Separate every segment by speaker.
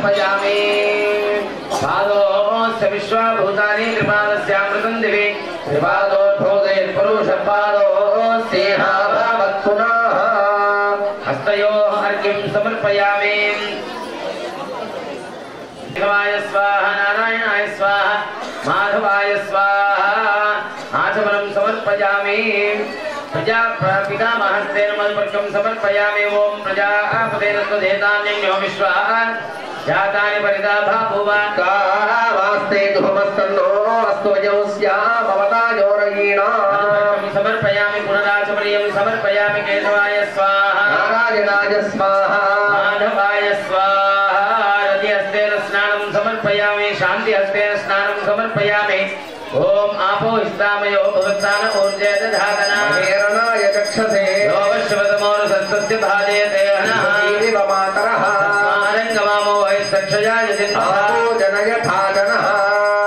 Speaker 1: समर्पयामि पादोस्य विश्वभूतानि त्रिपादस्यामृतं दिवि त्रिपादोद्भूतेः पुरुषपादोस्तेहाभवत् पुनः हस्तयोः अर्घ्यं समर्पयामि शिवाय स्वाहा नारायणाय स्वाहा माधवाय स्वाहा आचमनं समर्पयामि प्रजापितामहस्तेन मधुपर्कं समर्पयामि ओम प्रजापतेन स्वधेतान्यो विश्वा जातानि परिताभा भुवा कावास्ते धूमस्तन्नो अस्तोजोस्या भवता जोरयीणा समर्पयामि पुनराचमनीयं समर्पयामि केशवाय स्वाहा नारायणाय स्वाहा माधवाय स्वाहा रतिहस्तेन स्नानं समर्पयामि शान्तिहस्तेन स्नानं समर्पयामि ओम आपो हिस्तामयो भवत्तान ऊर्जे दधातना हेरणाय चक्षसे योवश्वतमोर सत्सस्य भाजयते हनः इव मातरः स्मारङ्गमामो वै सक्षयाय जिन्मो जनयथाजनः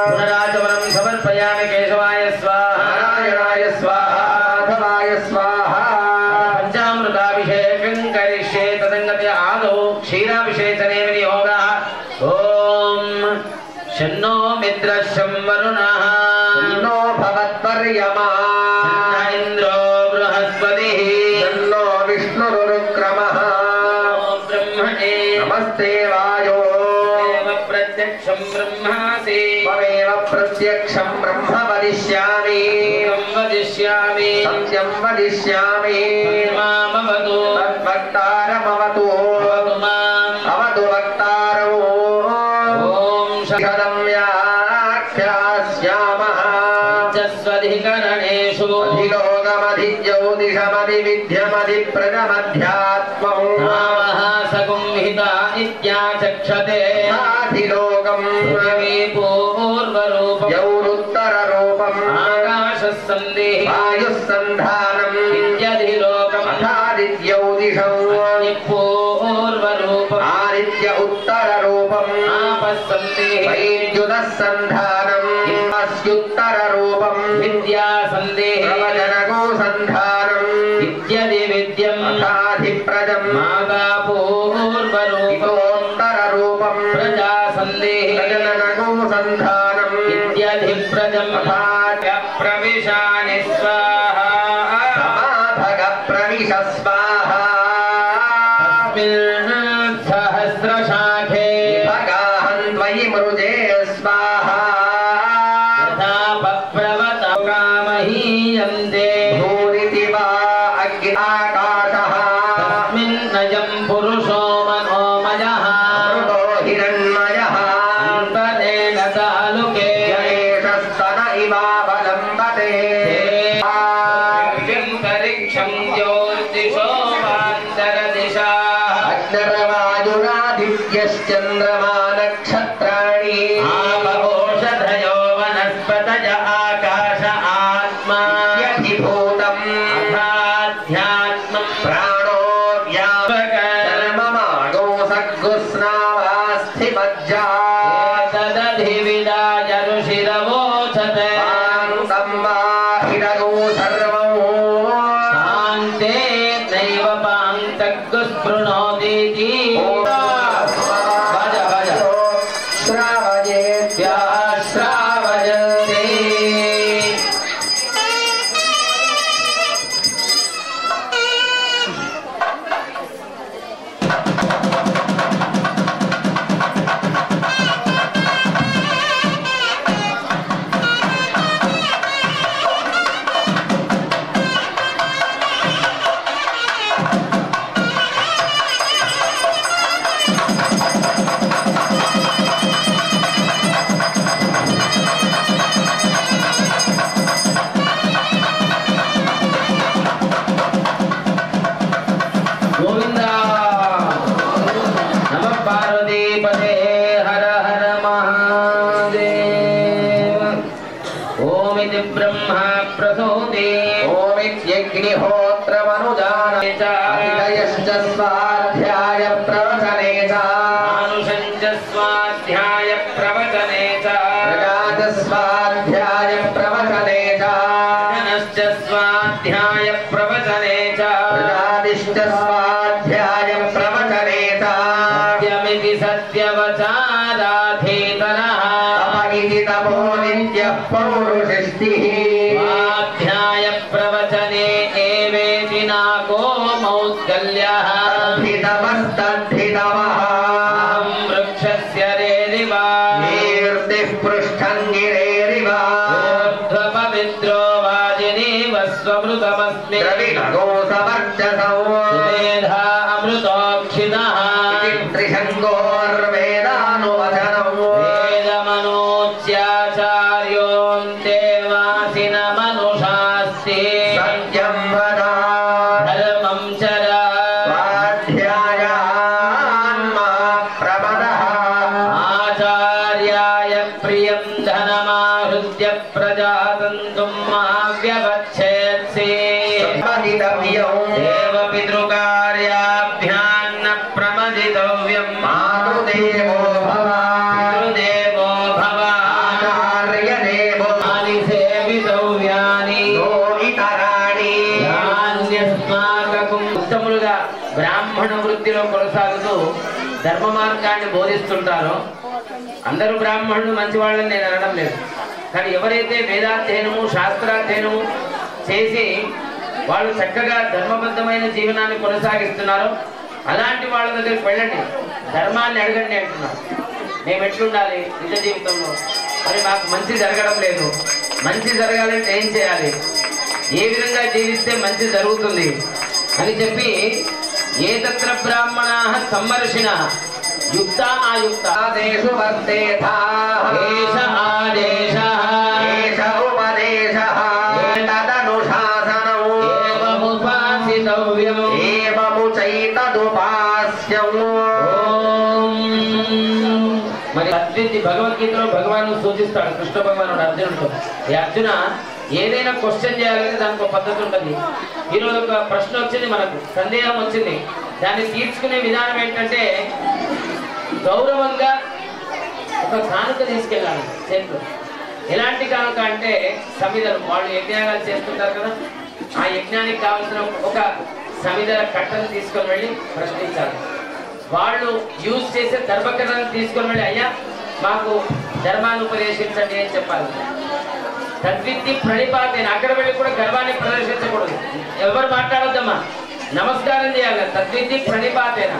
Speaker 1: पुनराचमनं समर्पयामि केशवाय स्वाहा नारायणाय स्वाहा माधवाय स्वाहा पंचामृताभिषेकं करिष्ये तदङ्गत्य आदौ क्षीराभिषेचने विनियोगः ओम शन्नो मित्रशं वरुणः शन्नो भवत्पर्यमा इन्द्रो बृहस्पतिः शन्नो विष्णुरुक्रमः ब्रह्मणे नमस्ते वायो प्रत्यक्षं ब्रह्मासि त्वमेव प्रत्यक्षं ब्रह्म वदिष्यामि सत्यं वदिष्यामि मामवतु तद्वक्तारमवतु अवतु वक्तारौ स्वधिकरणेषु अधिलोकमधिज्योतिषमधिविद्यमधिप्रजमध्यात्मं सकंहिता इत्याचक्षते अधिलोकं पूर्वरूपं यौरुत्तररूपम् आकाशस्सन्धिः वायुस्सन्धानं विद्यधिलोकमथादिज्योतिषं पूर्वरूपम् आदित्य उत्तररूपम् आपस्सन्धिः वैद्युतस्सन्धानं अस्युत्तररूपं विद्यासन्धिः प्रवचनको सन्धानं विद्यदिविद्यम् अथाधिप्रजं माता पूर्वरूपोत्तररूपं प्रजासन्धिः प्रजननको सन्धानं विद्यधिप्रजम् अथाद्य प्रविशानि स्वाहा समाभग प्रविश स्वाहा तस्मिन् सहस्रशाखे भगाहं त्वयि मृजे स्वाहा भूरिति वा अग्निकाशः तस्मिन्नयं पुरुषो मनोमयः मृतो हिरण्मयः अन्तरेण तालुके एषस्तन इवावलम्बते अन्तरिक्षं ज्योतिषो वान्तरदिशाः अग्निर्वायुरादित्यश्चन्द्रमा नक्षत्राणि आवोषधयो वनस्पतय आकाश आत्माधिभूतम् अथाध्यात्मं प्राणो व्यापकर्ममाणो सद्गुस्नावास्थिमज्जा एतदधिविदाय ऋषिरवोचते पान्तं बाहिरगो सर्वं शान्ते नैव पान्तग्गुस्पृणोतीति श्रावयेत्याश्रावयन्ते ब्रह्मा प्रसूते ओमित्यग्निहोत्रमनुदाने च अतिदयश्च स्वाध्याय प्रवचने च अनुषञ्च स्वाध्याय प्रवचने च प्रजात स्वाध्याय प्रवचने च जनश्च स्वाध्याय प्रवचने च प्रजातिश्च स्वाध्याय प्रवचने च सत्यमिति सत्यवचा సమవర్చసౌ
Speaker 2: వేదా అమృతోక్షితః
Speaker 1: త్రిశంగోర్వేదానువచనం
Speaker 2: వేదమనోచ్యాచార్యోంతే వాసిన మనుషాస్తి
Speaker 1: సత్యం వద
Speaker 2: ధర్మం చర
Speaker 1: స్వాధ్యాయాన్మా ప్రమదః
Speaker 2: ఆచార్యాయ ప్రియం ధనమాహృత్య ప్రజాతంతుం మా వ్యవచ్ఛేత్సి
Speaker 1: ప్రమదితవ్యం
Speaker 2: దేవపితృకార్యాభ్యాన్న ప్రమదితవ్యం
Speaker 1: మాతృదేవో భవ
Speaker 2: పితృదేవో భవ
Speaker 1: ఆచార్యదేవో
Speaker 2: యాని సేవితవ్యాని
Speaker 1: ఇతరాణి
Speaker 2: యాన్యస్మాకం. ఉత్తములుగా బ్రాహ్మణ వృత్తిలో కొనసాగుతూ ధర్మ మార్గాన్ని బోధిస్తుంటారో అందరూ బ్రాహ్మణులు మంచి వాళ్ళని నేను అనడం లేదు, కానీ ఎవరైతే వేదాధ్యయనము శాస్త్రాధ్యయనము చేసి వాళ్ళు చక్కగా ధర్మబద్ధమైన జీవనాన్ని కొనసాగిస్తున్నారో అలాంటి వాళ్ళ దగ్గరికి వెళ్ళండి, ధర్మాన్ని అడగండి అంటున్నారు. మేము ఎట్లుండాలి నిజ జీవితంలో, మరి మాకు మంచి జరగడం లేదు, మంచి జరగాలంటే ఏం చేయాలి, ఏ విధంగా జీవిస్తే మంచి జరుగుతుంది అని చెప్పి ఏ తత్ర బ్రాహ్మణా సమ్మర్షిణ యుక్త ఆయుక్త
Speaker 1: ఆదేశు వర్తేథాః
Speaker 2: ఏష ఆదేశః
Speaker 1: ఏష ఉపదేశః తదనుశాసనం
Speaker 2: ఏవముపాసితవ్యం
Speaker 1: ఏవముచైతదుపాస్యం.
Speaker 2: ఓం. మరి అర్జునుడి భగవద్గీతలో భగవాను సూచిస్తాడు కృష్ణ భగవానుడు అర్జునుడితో, ఈ అర్జున ఏదైనా క్వశ్చన్ చేయాలంటే దానికి ఒక పద్ధతి ఉంటుంది. ఈరోజు ఒక ప్రశ్న వచ్చింది, మనకు సందేహం వచ్చింది, దాన్ని తీర్చుకునే విధానం ఏంటంటే గౌరవంగా ఒక కానుక తీసుకెళ్ళాలి చేతిలో. ఎలాంటి కానుక అంటే సమిధలు, వాళ్ళు యజ్ఞాలు చేస్తుంటారు కదా, ఆ యజ్ఞానికి కావాల్సిన ఒక సమిధల కట్టను తీసుకొని వెళ్ళి ప్రశ్నించాలి. వాళ్ళు యూజ్ చేసే దర్భకరణను తీసుకొని వెళ్ళి అయ్యా మాకు ధర్మాన్ని ఉపదేశించండి అని చెప్పాలి. తద్విద్ది ప్రణిపాతేన, అక్కడ వెళ్ళి కూడా గర్వాన్ని ప్రదర్శించకూడదు, ఎవరు మాట్లాడొద్దమ్మా, నమస్కారం చేయాలి. తద్విద్ది ప్రణిపాతేన,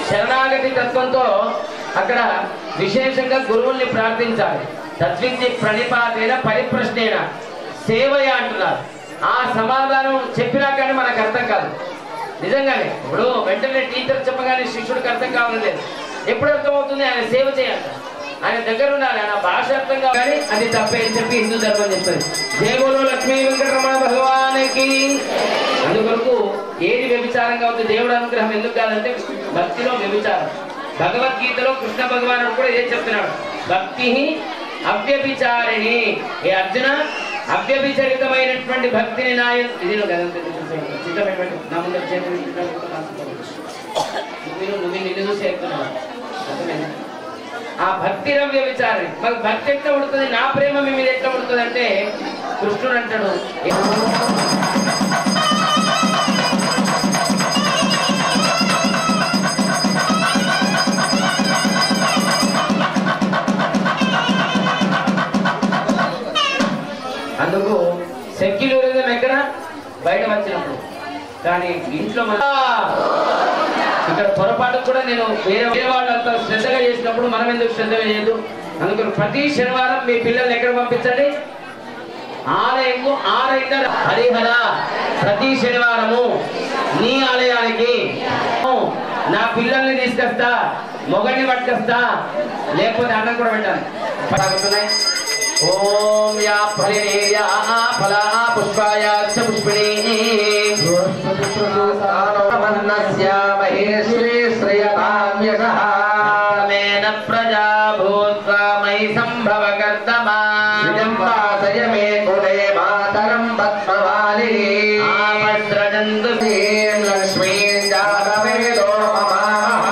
Speaker 2: శరణాగతి తత్వంతో అక్కడ విశేషంగా గురువుల్ని ప్రార్థించాలి. తద్విద్ది ప్రణిపాతేన పరిప్రశ్నేన సేవయ అంటున్నారు. ఆ సమాధానం చెప్పినా కానీ మనకు అర్థం కాదు. నిజంగానే ఇప్పుడు వెంటనే టీచర్ చెప్పగానే శిష్యుడికి అర్థం కావాలి లేదు, ఎప్పుడు అర్థమవుతుంది, ఆయన సేవ చేయాలి, ఆయన దగ్గర ఉండాలి, ఆయన భాష అర్థం కావాలి, అది తప్పే అని చెప్పి హిందూ ధర్మం చెప్తుంది. జయ బోలో లక్ష్మీ వెంకటరమణ భగవానికి. అందుకొరకు ఏది వ్యభిచారంగా ఉంది, దేవుడు అనుగ్రహం ఎందుకు కాదంటే భక్తిలో వ్యభిచారం. భగవద్గీతలో కృష్ణ భగవానుడు కూడా ఏం చెప్తున్నాడు, భక్తి అవ్యభిచారిణి. ఏ అర్జున, అవ్యభిచరితమైనటువంటి భక్తిని ఇది చిత్తమైనటువంటి నా ముందు నిన్ను చూసి ఎక్కుతున్నాడు. ఆ భక్తి రవ్య విచారణ, మరి భక్తి ఎట్లా ఉడుతుంది, నా ప్రేమ మీ మీద ఎట్లా ఉడుతుంది అంటే కృష్ణుడు అంటాడు, అందుకు సెక్యులరిజం ఎక్కడ బయట వచ్చినప్పుడు, కానీ ఇంట్లో ఇక్కడ పొరపాటు కూడా నేను వేరే వాళ్ళంతా శ్రద్ధగా చేసినప్పుడు మనం ఎందుకు శ్రద్ధగా చేయదు. అందుకని ప్రతి శనివారం మీ పిల్లల్ని ఎక్కడ పంపించండి, ఆలయంకు 6 హరిహర. ప్రతి శనివారము నీ ఆలయానికి నా పిల్లల్ని తీసుకొస్తా, మొగని పట్టుకొస్తా, లేకపోతే అన్నం కూడా పెట్టాను. ఓం యా ఫలినేర్యా ఫలా పుష్పాయాక్ష పుష్పిణీ
Speaker 1: మహేశ్వరీ శ్రేయతామ్యశః
Speaker 2: మేన ప్రజా భూత్వా మయి సంభవ కర్తమా
Speaker 1: వాసయ మే కులే మాతరం పద్మవాలినీ
Speaker 2: ఆపస్రజంతు
Speaker 1: లక్ష్మీం జాతవేదో మమాః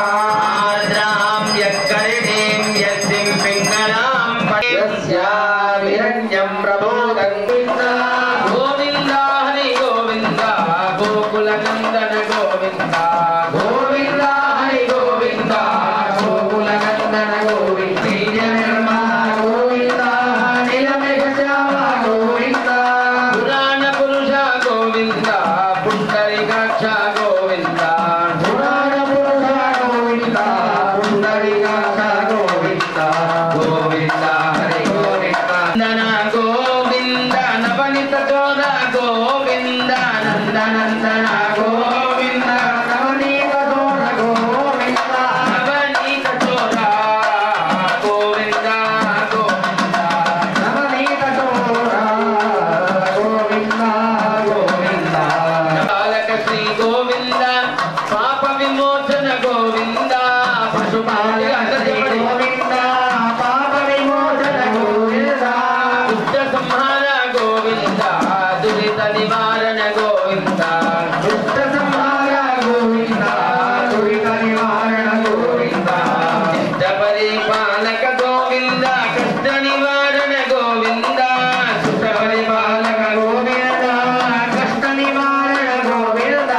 Speaker 2: ఆద్రాం యక్కరిణీం యస్సిం పింగళాం
Speaker 1: యస్యా విరణ్యం ప్రబోధం
Speaker 2: గోవింద హరి గోవింద
Speaker 1: గోవింద పాప విమోచన గోవింద
Speaker 2: దుష్ట సంహార గోవింద దురిత నివారణ గోవింద
Speaker 1: దుష్ట సంహార గోవింద దురిత నివారణ గోవింద
Speaker 2: ఇష్ట పరిపాలక గోవింద కష్ట నివారణ గోవింద సుఖ పరిపాలక
Speaker 1: గోవింద కష్ట నివారణ గోవింద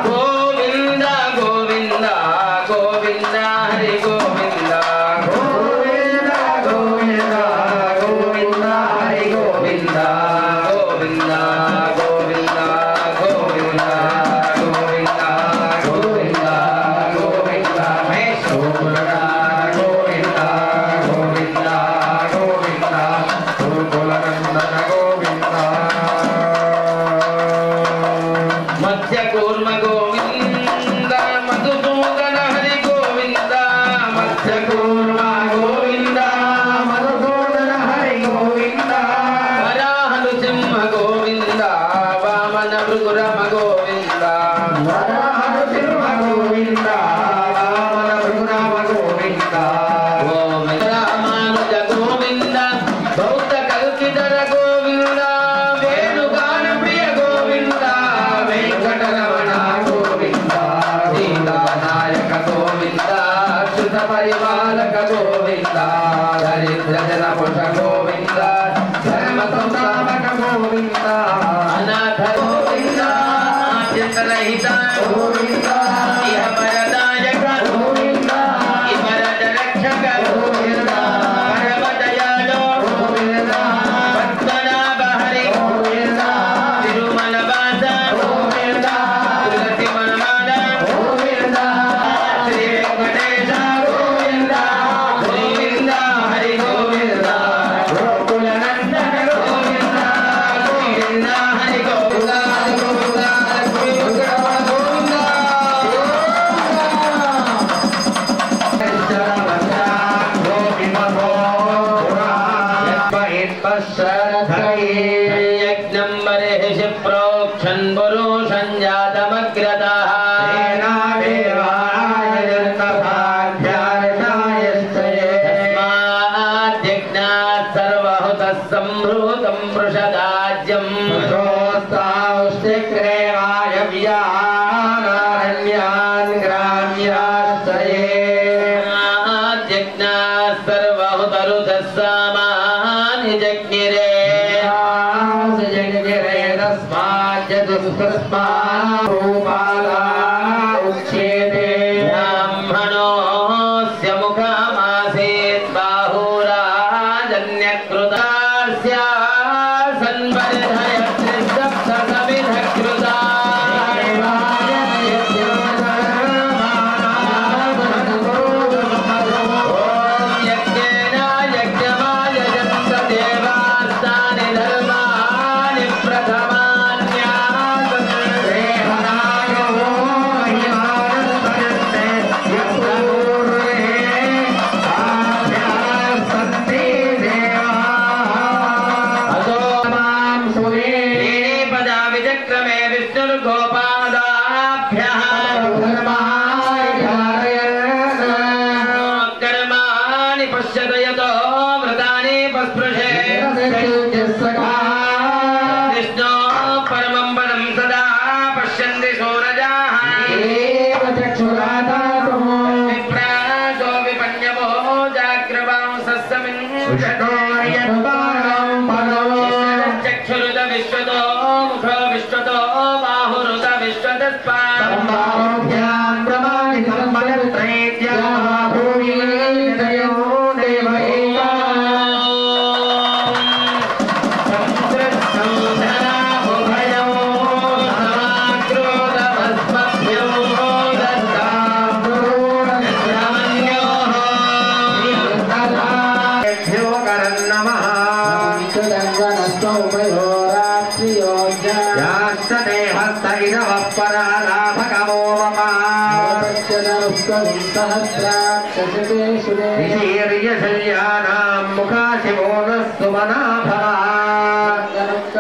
Speaker 2: గోవింద గోవింద గోవింద హరి గోవింద
Speaker 1: గోవింద గోవింద గోవింద హరి గోవింద
Speaker 2: గోవింద గోవింద గోవింద
Speaker 1: గోవింద గోవింద గోవింద మహేశ్వర గోవింద గోవింద గోవింద గోకులనందన గోవింద
Speaker 2: మధ్య కూర్మ గోవింద మధుసూదన హరి గోవింద మధ్య
Speaker 1: కూర్మ గోవింద మధుసూదన హరి గోవింద
Speaker 2: వరాహను సింహ గోవింద వామన భృగురమ గోవింద
Speaker 1: వరాహ సింహ గోవింద వామన భృగురామ గోవింద
Speaker 2: గోవింద రామానుజ గోవింద బౌద్ధ కల్కిధర గోవింద వేణుగాన ప్రియ గోవింద
Speaker 1: వెంకటరమణ గోవింద సీతానాయక గోవింద అచ్యుత పరిపాలక గోవింద దరిద్ర జనపుష గోవింద ధర్మ సంస్థాపక గోవింద
Speaker 2: అనాథ గోవింద ఆద్యంతరహిత
Speaker 1: గోవింద
Speaker 2: ఇహ పరదాయక
Speaker 1: గోవింద
Speaker 2: ఇపరద రక్షక
Speaker 1: గోవింద
Speaker 2: పరమ దయాళో
Speaker 1: గోవింద
Speaker 2: పద్మనాభ హరి
Speaker 1: గోవింద
Speaker 2: తిరుమల వాస
Speaker 1: గోవింద
Speaker 2: తులసి మనమాల
Speaker 1: గోవింద
Speaker 2: శ్రీ వెంకటేశ
Speaker 1: గోవింద
Speaker 2: గోవింద హరి గోవింద
Speaker 1: గోకులనందన గోవింద
Speaker 2: గోవింద హరి గోవింద
Speaker 1: గోవింద గోవింద గోవింద
Speaker 2: యజ్ఞం మరేషి ప్రోక్షన్ పురుషం జాతమగ్రతః తస్మాద్యజ్ఞాత్ సర్వహుతః సంభృతం పృషదాజ్యం యజ్ఞాత్ సర్వహుతరుతః సామాని జజ్ఞిరే బ్రాహ్మణోస్య ముఖమాసీత్ బాహురాజన్యకృతాస్య సన్వర్ధయత్రి సప్తసమిధకృతా ఓం యజ్ఞేన యజ్ఞమాయజంత దేవాస్తాని ధర్మాని ప్రథమాన్యాసన్ అదో పదా విచక్రమే విష్ణుర్గోపాదాభ్యః కర్మాణి పశ్యత యతో వ్రతాని పస్పృశే విష్ణో పరమం పదం సదా పశ్యంతి సూరజాః విప్రాసో విపన్యవో జాగ్రవాంసస్సమిన్ చక్షురుత విశ్వతో ముఖో విశ్వతో బాహురుత విశ్వతస్పా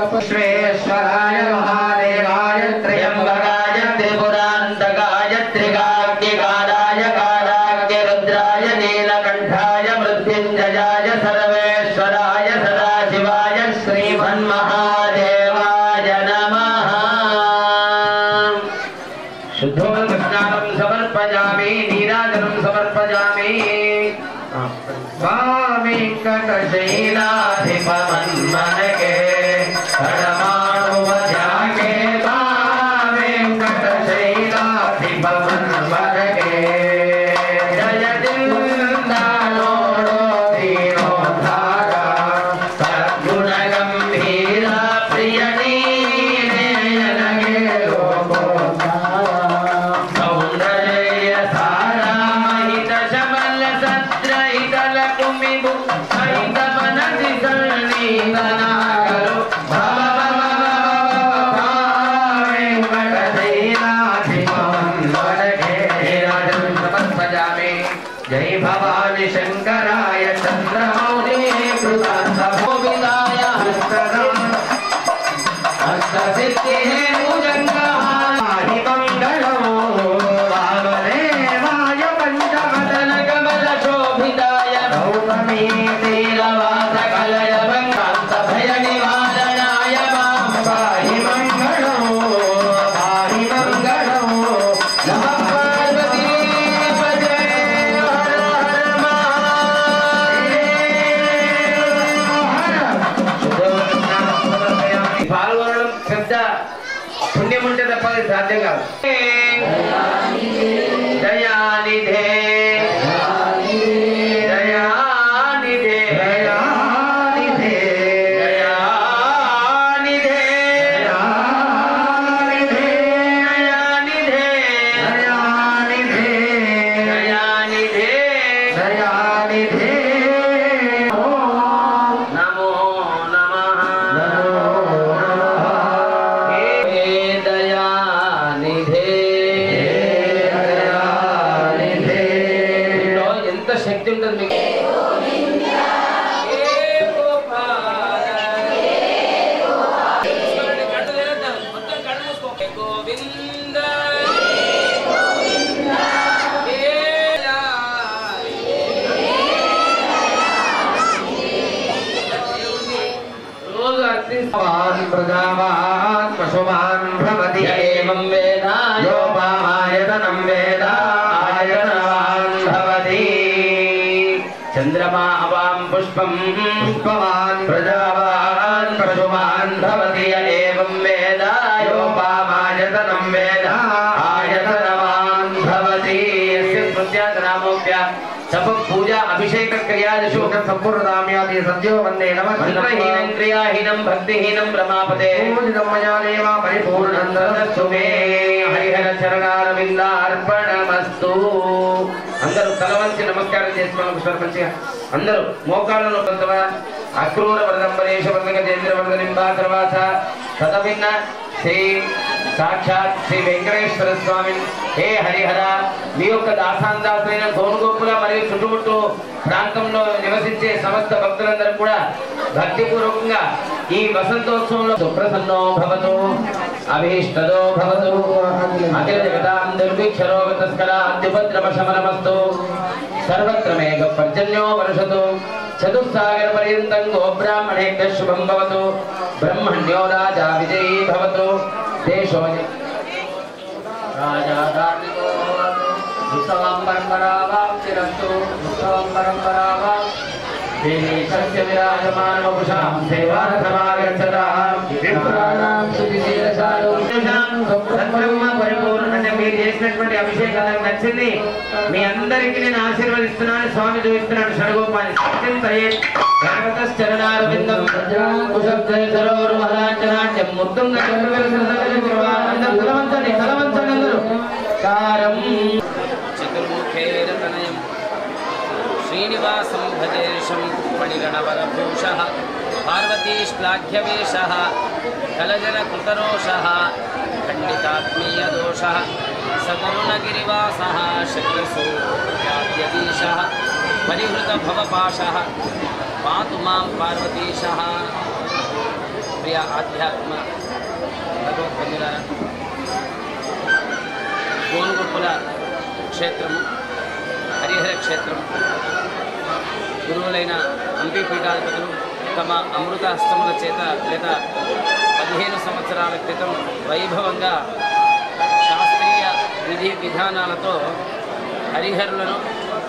Speaker 1: विश्वेश्वराय महादेवाय
Speaker 2: त्र्यंबकाय त्रिपुरान्तकाय त्रिकाग्निकालाय कालाग्निरुद्राय नीलकण्ठाय नीलकण्ठाय मृत्युञ्जयाय सर्वेश्वराय सदाशिवाय श्रीमन्महादेवाय नमः। शुद्धोदकस्नानं समर्पयामि नीराजनं समर्पयामि। वेङ्कटशैलाधिपमन्मनके परमाणुवजाके वेङ्कटशैलाधिपमन्मनके जयदिन्दानोडो दीनोद्धारा सद्गुणगम्भीरा प्रियनीनगे लोकोद्धारा सौन्दर्य सारा महित शमल सद्रहितलकुमिबु सहित मनसि सन्निधनागरो जय भवानी शंकराय चंद्रमौले कृतार्थोविदाय हस्तसिद्धिः भुजङ्गहारि मङ्गलो वामदेवाय पञ्चवदन कमल शोभिताय गौतमी तीरवास कलय वङ्कान्त भय निवारणाय मां पाहि मङ्गलो नमः पार्वती పాల్గొనడం పెద్ద పుణ్యం ఉంటే తప్ప అది సాధ్యం కాదు. దయానిధే దయానిధే దయానిధే దయానిధే దయానిధే దయానిధే దయానిధే దయానిధే నమో నమః ఎంత శక్తి ఉంటుంది మీకు. ప్రజావాన్ పశుమాన్ భవతి ఏవం వేద యోపామాయతనం వేద ఆయతనవాన్ భవతి. చంద్రమా అవాం పుష్పం పుష్పవాన్ ప్రజావాన్ పశుమాన్ భవతి ఏవం వేద యోపామాయతనం వేద ఆయతనవాన్ భవతి. యస్య స్మృత్యాతనామోప్య सब पूजा अभिषेक क्रियादिषु संपूर्णदाम्यादि सद्यो वन्दे नमः. मंत्रहीनं क्रियाहीनं भक्तिहीनं रमापते पूजितं मया देवा परिपूर्णं ददस्तु मे. हरिहर चरणारविन्दार्पणमस्तु. అందరూ తలవంచి నమస్కారం చేసుకోవాలి. మంచిగా అందరూ మోకాళ్ళను కొంతవా అక్రూర వరదంబరేశ వర్ధక జేంద్ర వర్ధనింబా తర్వాత తదవిన్న శ్రీ సాక్షాత్ శ్రీ వెంకటేశ్వర స్వామి హే హరిహర మీ యొక్క దాసాందాసులైన గోనుగోపుల మరియు చుట్టుముట్టు ప్రాంతంలో నివసించే సమస్త భక్తులందరూ కూడా భక్తిపూర్వకంగా ఈ వసంతోత్సవంలో సుప్రసన్నో భవతు అభీష్టదో భవతు అఖిల జగతాం దుర్భిక్షరో తస్కరాద్యుపద్రవశమనమస్తు సర్వత్ర మేఘ పర్జన్యో వర్షతు చతుస్సాగర పర్యంతం గోబ్రాహ్మణేభ్యః శుభం భవతు బ్రహ్మణ్యో రాజా విజయీ భవతు దేశో రాజా ధార్మికో ఉత్సవం పరంపరావాప్తిరస్తు ఉత్సవం పరంపరావా దేశస్య విరాజమానవపుషాం సేవారథమాగచ్చతాం విప్రాణాం సువిశేషాయోషాం సత్బ్రహ్మ పరిపూర్ణ. అంటే మీరు చేసినటువంటి అభిషేకం నాకు నచ్చింది. మీ అందరికీ నేను ఆశీర్వదిస్తున్నాను. స్వామి చూపిస్తున్నాడు షణ్గోపాన్ని సత్యంతయే గణపతశ్చరణారవిందం కుశబ్దరోరుమహారాజనాట్యం ముద్దంగా అందరూ తలవంచండి తలవంచండి అందరూ. కారం చతుర్ముఖేరతనయం శ్రీనివాసం భజేశం మణిగణవరభూషః పార్వతీశ్లాఘ్యవేషః కలజనకృతరోషః ఖండితాత్మీయదోషः సదరుణగిరివాసः శక్రసూర్యాద్యదీశः పరిహృతభవపాశः పాతు మాం పార్వతీశः. ప్రియ ఆధ్యాత్మ భగవద్బంధులారా, గోనుగొప్పుల క్షేత్రము
Speaker 3: హరిహర క్షేత్రం గురువులైన హంపి పీఠాధిపతులు తమ అమృత హస్తముల చేత గత 15 సంవత్సరాల క్రితం వైభవంగా శాస్త్రీయ విధి విధానాలతో హరిహరులను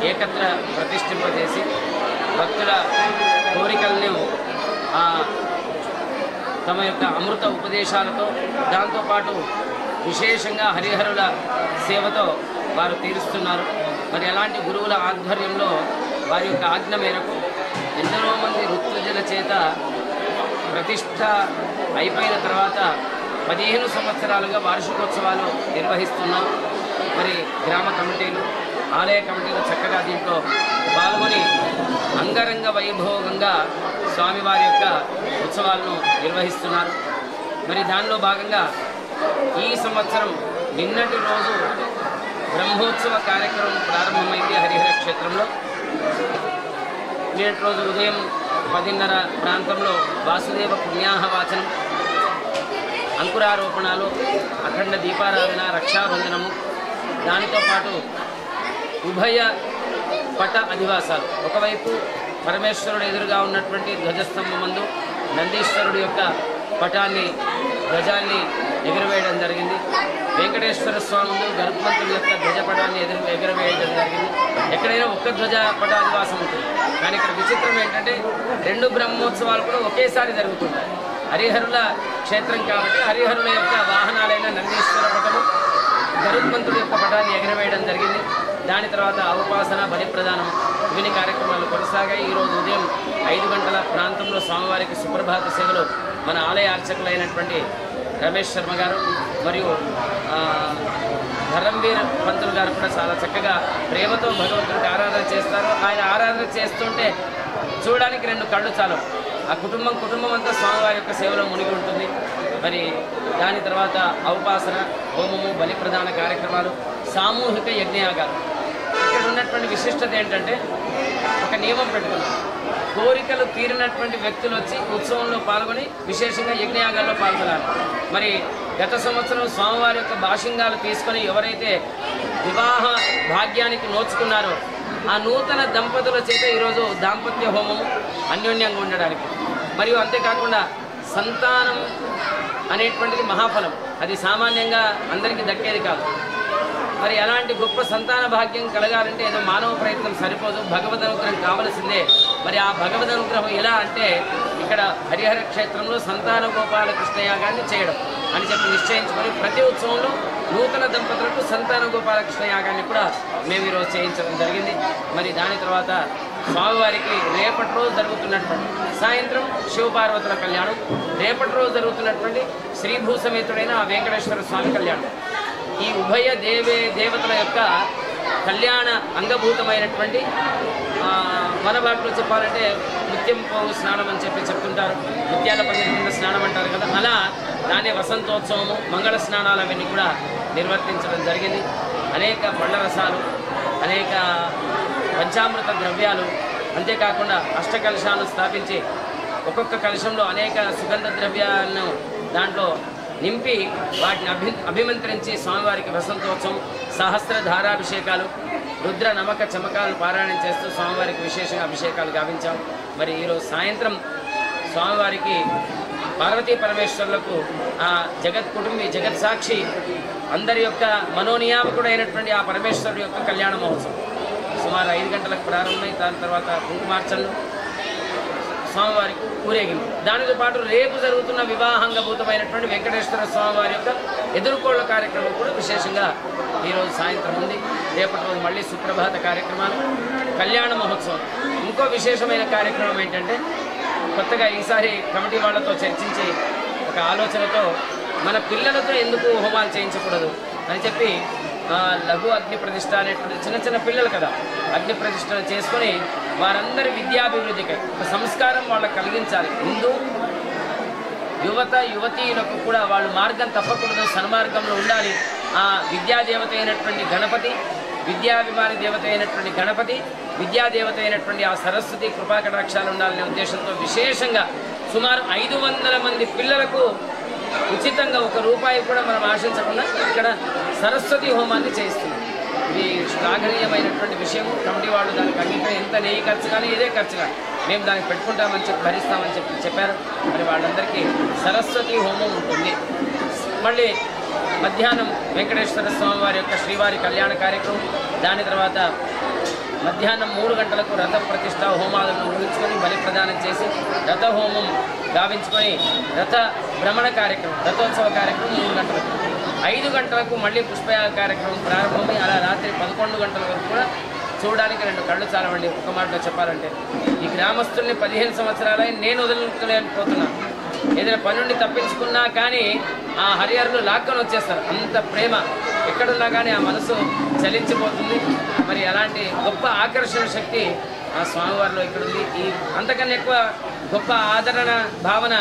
Speaker 3: ఏకత్ర ప్రతిష్ఠింపజేసి భక్తుల కోరికలను తమ యొక్క అమృత ఉపదేశాలతో దాంతోపాటు విశేషంగా హరిహరుల సేవతో వారు తీరుస్తున్నారు. మరి అలాంటి గురువుల ఆధ్వర్యంలో వారి యొక్క ఆజ్ఞ మేరకు ఎందరో మంది ఋత్విజుల చేత ప్రతిష్ట అయిపోయిన తర్వాత 15 సంవత్సరాలుగా వార్షికోత్సవాలు నిర్వహిస్తున్నాం. మరి గ్రామ కమిటీలు, ఆలయ కమిటీలు చక్కగా దీంట్లో పాల్గొని అంగరంగ వైభోగంగా స్వామివారి యొక్క ఉత్సవాలను నిర్వహిస్తున్నారు. మరి దానిలో భాగంగా ఈ సంవత్సరం నిన్నటి రోజు బ్రహ్మోత్సవ కార్యక్రమం ప్రారంభమైంది హరిహర క్షేత్రంలో. నిన్నటి రోజు ఉదయం 10:30 ప్రాంతంలో వాసుదేవ పుణ్యాహవాచనం, అంకురారోపణాలు, అఖండ దీపారాధన, రక్షాబంధనము, దానితో పాటు ఉభయ పట అధివాసాలు. ఒకవైపు పరమేశ్వరుడు ఎదురుగా ఉన్నటువంటి ధ్వజస్తంభం మందు నందీశ్వరుడు యొక్క పటాన్ని, ధ్వజాన్ని ఎగురవేయడం జరిగింది. వెంకటేశ్వర స్వామి ముందు గరుత్మంతుడి యొక్క ధ్వజపటాన్ని ఎగురవేయడం జరిగింది. ఎక్కడైనా ఒక్క ధ్వజ పటాధివాసం ఉంటుంది, కానీ ఇక్కడ విచిత్రం ఏంటంటే 2 బ్రహ్మోత్సవాలు కూడా ఒకేసారి జరుగుతుంటాయి. హరిహరుల క్షేత్రం కాబట్టి హరిహరుల యొక్క వాహనాలైన నందీశ్వర పటము, గరుత్మంతుడి యొక్క పటాన్ని ఎగరవేయడం జరిగింది. దాని తర్వాత ఉపాసన, బలి ప్రదానం, ఇవన్నీ కార్యక్రమాలు కొనసాగాయి. ఈరోజు ఉదయం 5 గంటల ప్రాంతంలో స్వామివారికి సుప్రభాత సేవలు మన ఆలయ అర్చకులైనటువంటి రమేష్ శర్మ గారు మరియు ధరంవీర్ పంతులు గారు కూడా చాలా చక్కగా ప్రేమతో భగవంతుడికి ఆరాధన చేస్తారు. ఆయన ఆరాధన చేస్తుంటే చూడడానికి 2 కళ్ళు చాలు. ఆ కుటుంబం అంతా స్వామివారి యొక్క సేవలో మునిగి ఉంటుంది. మరి దాని తర్వాత ఔపాసన, హోమము, బలి ప్రదాన కార్యక్రమాలు, సామూహిక యజ్ఞయాగాలు. ఇక్కడ ఉన్నటువంటి విశిష్టత ఏంటంటే ఒక నియమం పెట్టుకున్నాం. కోరికలు తీరినటువంటి వ్యక్తులు వచ్చి ఉత్సవంలో పాల్గొని విశేషంగా యజ్ఞయాగాల్లో పాల్గొనాలి. మరి గత సంవత్సరం స్వామివారి యొక్క భాషింగాలు తీసుకొని ఎవరైతే వివాహ భాగ్యానికి నోచుకున్నారో ఆ నూతన దంపతుల చేత ఈరోజు దాంపత్య హోమము అన్యోన్యంగా ఉండడానికి, మరియు అంతేకాకుండా సంతానం అనేటువంటిది మహాఫలం, అది సామాన్యంగా అందరికీ దక్కేది కాదు. మరి అలాంటి గొప్ప సంతాన భాగ్యం కలగాలంటే ఏదో మానవ ప్రయత్నం సరిపోదు, భగవద్ అనుగ్రహం కావలసిందే. మరి ఆ భగవద్ అనుగ్రహం ఎలా అంటే ఇక్కడ హరిహర క్షేత్రంలో సంతాన గోపాల కృష్ణయాగాన్ని చేయడం అని చెప్పి నిశ్చయించుకొని ప్రతి ఉత్సవంలో నూతన దంపతులకు సంతాన గోపాల కృష్ణయాగాన్ని కూడా మేము ఈరోజు చేయించడం జరిగింది. మరి దాని తర్వాత స్వామివారికి రేపటి రోజు జరుగుతున్నటువంటి సాయంత్రం శివపార్వతుల కళ్యాణం, రేపటి రోజు జరుగుతున్నటువంటి శ్రీభూసమేతుడైన ఆ వెంకటేశ్వర స్వామి కళ్యాణం, ఈ ఉభయ దేవతల యొక్క కళ్యాణ అంగభూతమైనటువంటి మన భాషలో చెప్పాలంటే ముత్యం పోవు స్నానం అని చెప్పి చెప్తుంటారు. ముత్యాల పందిరి కింద స్నానం అంటారు కదా, అలా దాని వసంతోత్సవము, మంగళ స్నానాలు అవన్నీ కూడా నిర్వర్తించడం జరిగింది. అనేక పళ్ళ రసాలు, అనేక పంచామృత ద్రవ్యాలు, అంతేకాకుండా అష్టకలశాలను స్థాపించి ఒక్కొక్క కలశంలో అనేక సుగంధ ద్రవ్యాలను దాంట్లో నింపి వాటిని అభిమంత్రించి స్వామివారికి వసంతోత్సవం, సహస్ర ధారాభిషేకాలు, రుద్ర నమక చమకాలను పారాయణం చేస్తూ స్వామివారికి విశేషంగా అభిషేకాలు గావించాం. మరి ఈరోజు సాయంత్రం స్వామివారికి పార్వతీ పరమేశ్వరులకు ఆ జగత్ కుటుంబి, జగత్ సాక్షి అందరి యొక్క మనోనియామకుడు అయినటువంటి ఆ పరమేశ్వరుడు యొక్క కళ్యాణ మహోత్సవం సుమారు 5 గంటలకు ప్రారంభమై దాని తర్వాత కుంకుమార్చనలు, స్వామివారికి ఊరేగింపు, దానితో పాటు రేపు జరుగుతున్న వివాహాంగభూతమైనటువంటి వెంకటేశ్వర స్వామివారి యొక్క ఎదుర్కోళ్ల కార్యక్రమం కూడా విశేషంగా ఈరోజు సాయంత్రం ఉంది. రేపటి రోజు మళ్ళీ సుప్రభాత కార్యక్రమాలు, కళ్యాణ మహోత్సవం. ఇంకో విశేషమైన కార్యక్రమం ఏంటంటే కొత్తగా ఈసారి కమిటీ వాళ్ళతో చర్చించి ఒక ఆలోచనతో మన పిల్లలతో ఎందుకు హోమాలు చేయించకూడదు అని చెప్పి లఘు అగ్ని ప్రతిష్ట అనేటువంటి చిన్న పిల్లలు కదా, అగ్ని ప్రతిష్ఠ చేసుకొని వారందరి విద్యాభివృద్ధికి ఒక సంస్కారం వాళ్ళకి కలిగించాలి. హిందూ యువతీయులకు కూడా వాళ్ళు మార్గం తప్పకూడదు, సన్మార్గంలో ఉండాలి. ఆ విద్యాదేవత అయినటువంటి గణపతి, విద్యాభిమాని దేవత అయినటువంటి గణపతి, విద్యాదేవత అయినటువంటి ఆ సరస్వతి కృపాకటాక్షాలు ఉండాలనే ఉద్దేశంతో విశేషంగా సుమారు 500 మంది పిల్లలకు ఉచితంగా ₹1 కూడా మనం ఆశించకుండా ఇక్కడ సరస్వతి హోమాన్ని చేయిస్తున్నాం. ఇది శ్లాఘనీయమైనటువంటి విషయం. కమిటీ వాళ్ళు దానికి అంగీకరణ ఎంత నెయ్యి ఖర్చు కానీ ఇదే ఖర్చు కానీ మేము దానికి పెట్టుకుంటామని చెప్పి భరిస్తామని చెప్పారు. మరి వాళ్ళందరికీ సరస్వతి హోమం ఉంటుంది. మళ్ళీ మధ్యాహ్నం వెంకటేశ్వర స్వామి వారి యొక్క శ్రీవారి కళ్యాణ కార్యక్రమం. దాని తర్వాత మధ్యాహ్నం 3 గంటలకు రథ ప్రతిష్ట హోమాలను ముగించుకొని బలి ప్రదానం చేసి రథ హోమం గావించుకొని రథ భ్రమణ కార్యక్రమం రథోత్సవ కార్యక్రమం 3 గంటలకు. 5 గంటలకు మళ్ళీ పుష్పయాగ కార్యక్రమం ప్రారంభమై అలా రాత్రి 11 గంటల వరకు కూడా చూడడానికి 2 కళ్ళు చాలవండి. ఒక మాటలో చెప్పాలంటే ఈ గ్రామస్తుల్ని 15 సంవత్సరాలై నేను వదులుకోలేకపోతున్నాను. ఏదైనా పని నుండి తప్పించుకున్నా కానీ ఆ హరిహరులు లాక్కొని వచ్చేస్తారు. అంత ప్రేమ ఎక్కడున్నా కానీ ఆ మనసు చలించిపోతుంది. మరి అలాంటి గొప్ప ఆకర్షణ శక్తి ఆ స్వామివారిలో ఇక్కడ ఉంది. ఈ అంతకన్నా ఎక్కువ గొప్ప ఆదరణ భావన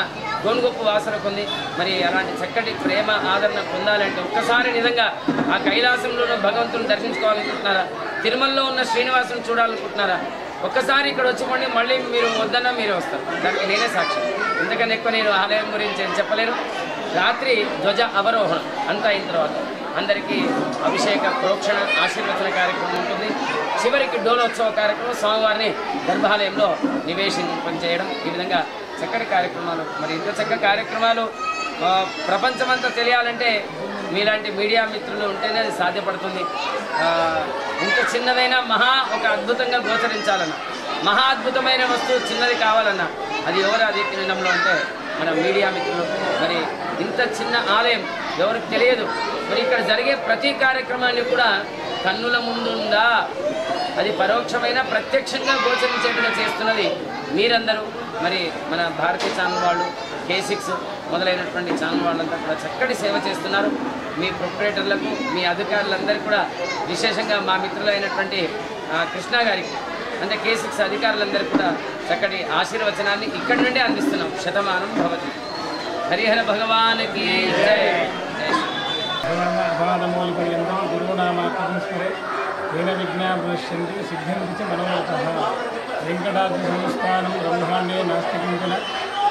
Speaker 3: గోనుగొప్ప వాసనకు ఉంది. మరి అలాంటి చక్కటి ప్రేమ ఆదరణ పొందాలంటే ఒక్కసారి నిజంగా ఆ కైలాసంలోనూ భగవంతుని దర్శించుకోవాలనుకుంటున్నారా, తిరుమలలో ఉన్న శ్రీనివాసుని చూడాలనుకుంటున్నారా, ఒక్కసారి ఇక్కడ వచ్చి మళ్ళీ మీరు వద్దన్నా మీరే వస్తారు. దానికి నేనే సాక్షి. ఎందుకని ఎక్కువ నేను ఆలయం గురించి ఏం చెప్పలేను. రాత్రి ధ్వజ అవరోహణం అంతా అయిన తర్వాత అందరికీ అభిషేక ప్రోక్షణ ఆశీర్వచన కార్యక్రమం ఉంటుంది. చివరికి డోలోత్సవ కార్యక్రమం స్వామివారిని గర్భాలయంలో నివేశింపజేయడం. ఈ విధంగా చక్కటి కార్యక్రమాలు. మరి ఇంత చక్కటి కార్యక్రమాలు ప్రపంచమంతా తెలియాలంటే మీలాంటి మీడియా మిత్రులు ఉంటేనే అది సాధ్యపడుతుంది. ఇంత చిన్నదైనా ఒక అద్భుతంగా గోచరించాలన్నా, మహా అద్భుతమైన వస్తువు చిన్నది కావాలన్నా అది ఎవరు అది తినడంలో అంటే మన మీడియా మిత్రులు. మరి ఇంత చిన్న ఆలయం ఎవరికి తెలియదు. మరి ఇక్కడ జరిగే ప్రతి కార్యక్రమాన్ని కూడా కన్నుల ముందుందా అది పరోక్షమైన ప్రత్యక్షంగా గోచరించేట్టుగా చేస్తున్నది మీరందరూ. మరి మన భారతీయ ఛానల్ వాళ్ళు, K6 మొదలైనటువంటి ఛానల్ వాళ్ళంతా కూడా చక్కటి సేవ చేస్తున్నారు. మీ ప్రొపరేటర్లకు, మీ అధికారులందరికీ కూడా విశేషంగా మా మిత్రులైనటువంటి కృష్ణ గారికి అంటే K6 అధికారులందరికీ కూడా చక్కటి ఆశీర్వచనాన్ని ఇక్కడి నుండి అందిస్తున్నాం. శతమానం భవతి. హరిహర భగవానికి జై.
Speaker 4: అపాదమూలిపర్యంతం గురునామాకృతిస్మరే ఏన విజ్ఞా భవిష్యంతి సిద్ధ్యంతి చ మనోరథః. వెంకటాద్రి సంస్థానం బ్రహ్మాండే నాస్తి కించన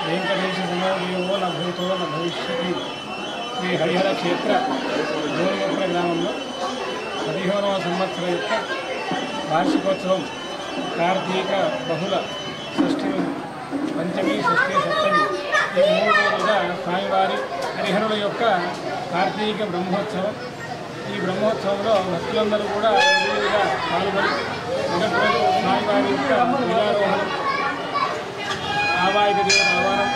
Speaker 4: వెంకటేశ సమోదేవో న భూతో న భవిష్యతి. శ్రీ హరిహర క్షేత్ర గోనుగొప్ప గ్రామంలో 15వ సంవత్సరం యొక్క వార్షికోత్సవం కార్తీక బహుళ షష్ఠి, పంచమి, షష్ఠి, సప్తమి ఈ 3 రోజులుగా స్వామివారి హరిహరుల యొక్క కార్తీక బ్రహ్మోత్సవం. ఈ బ్రహ్మోత్సవంలో భక్తులందరూ కూడా విధిగా పాల్గొని మొదటి రోజు స్వామివారి యొక్క లీలారోహణం, ఆవాహిక దేవత ఆహ్వానం,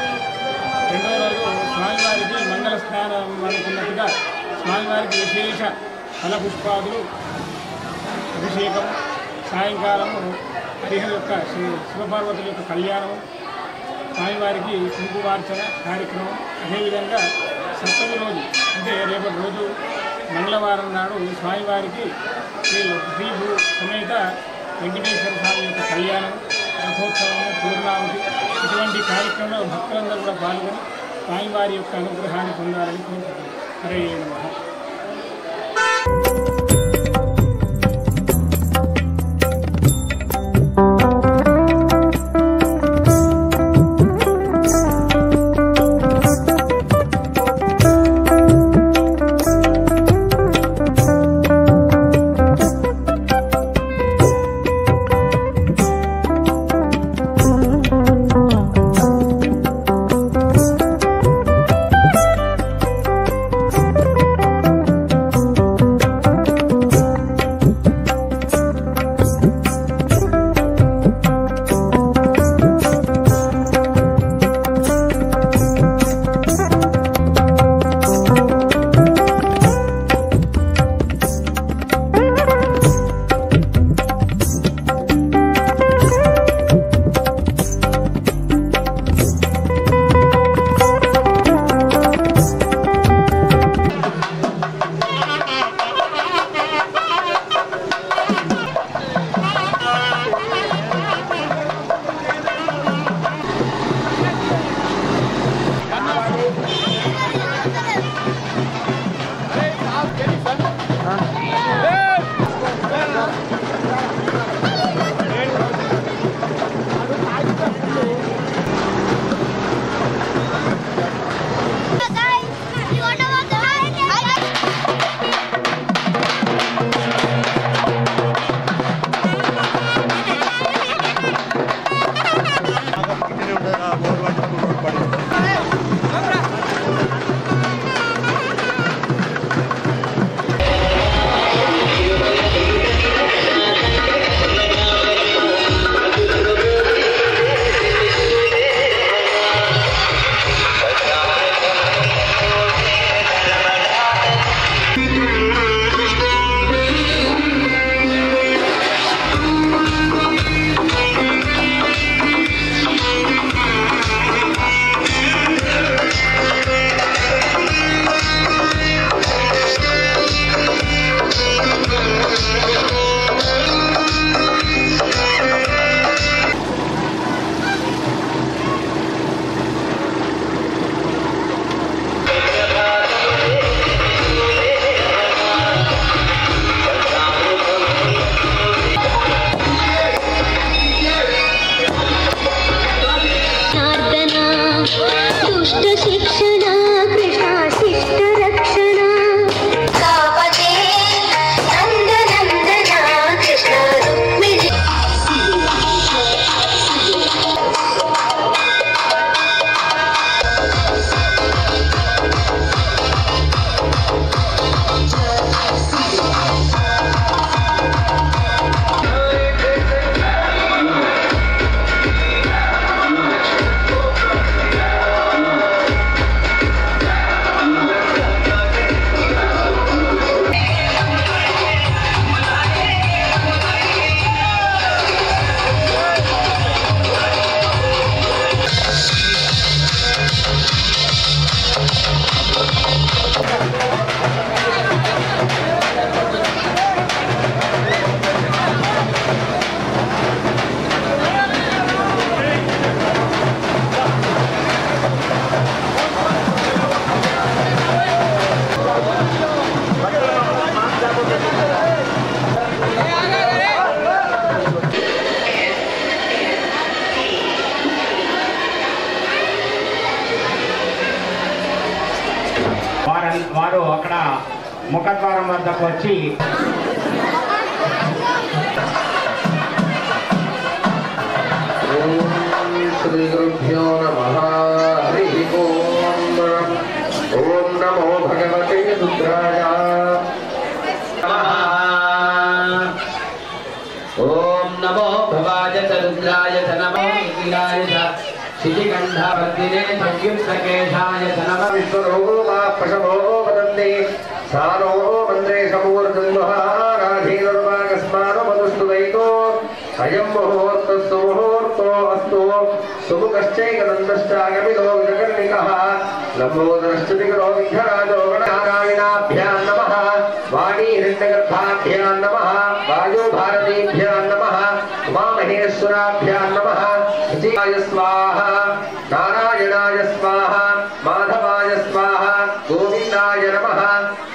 Speaker 4: రెండవ రోజు స్వామివారికి మంగళ స్నానం అనుకున్నట్టుగా స్వామివారికి విశేష ఫలపుష్పాదులు అభిషేకం, సాయంకాలము హరిహర యొక్క శివపార్వతుల యొక్క కళ్యాణము, స్వామివారికి కుంకుమార్చన కార్యక్రమం. అదేవిధంగా సప్తమి రోజు అంటే రేపటి రోజు మంగళవారం నాడు స్వామివారికి శ్రీ భూ సమేత వెంకటేశ్వర స్వామి యొక్క కళ్యాణం, రథోత్సవము, పూర్ణావతి ఇటువంటి కార్యక్రమంలో భక్తులందరూ కూడా పాల్గొని స్వామివారి యొక్క అనుగ్రహాన్ని పొందాలని కోరుకుంటున్నాను. హరే నమః. అక్కడ ముఖద్వారం వద్దకు వచ్చి
Speaker 1: శ్రీ గురుభ్యో నమః. హరి ఓం. ఓం నమో భగవతే రుద్రాయ.
Speaker 2: ఓం నమో భవాయ చ రుద్రాయ చ నమో నిఖిలాయ చ శిఖికంఠవర్ధినే సంయుక్తకేశాయ చ నమః.
Speaker 1: విశ్వరూపా పశవో వదంతే సానో మంత్రే సమూర్ధన్వః రాధేనుర్వాగస్మానో మధుస్తువైతో అయం ముహూర్తస్సు ముహూర్తో అస్తు సుముఖశ్చైకనందశ్చాగమిలో విజగర్ణికః లంబోదరశ్చ విగ్రహో విఘ్నరాజో గణనారాయణాభ్యాం నమః. వాణీ హిరణ్యగర్భాభ్యాం నమః. వాయో భారతీభ్యాం నమః. ఉమామహేశ్వరాభ్యాం నమః. శివాయ స్వాహ. నారాయణాయ స్వాహ. మాధవాయ స్వాహ. గోవిందాయ నమః.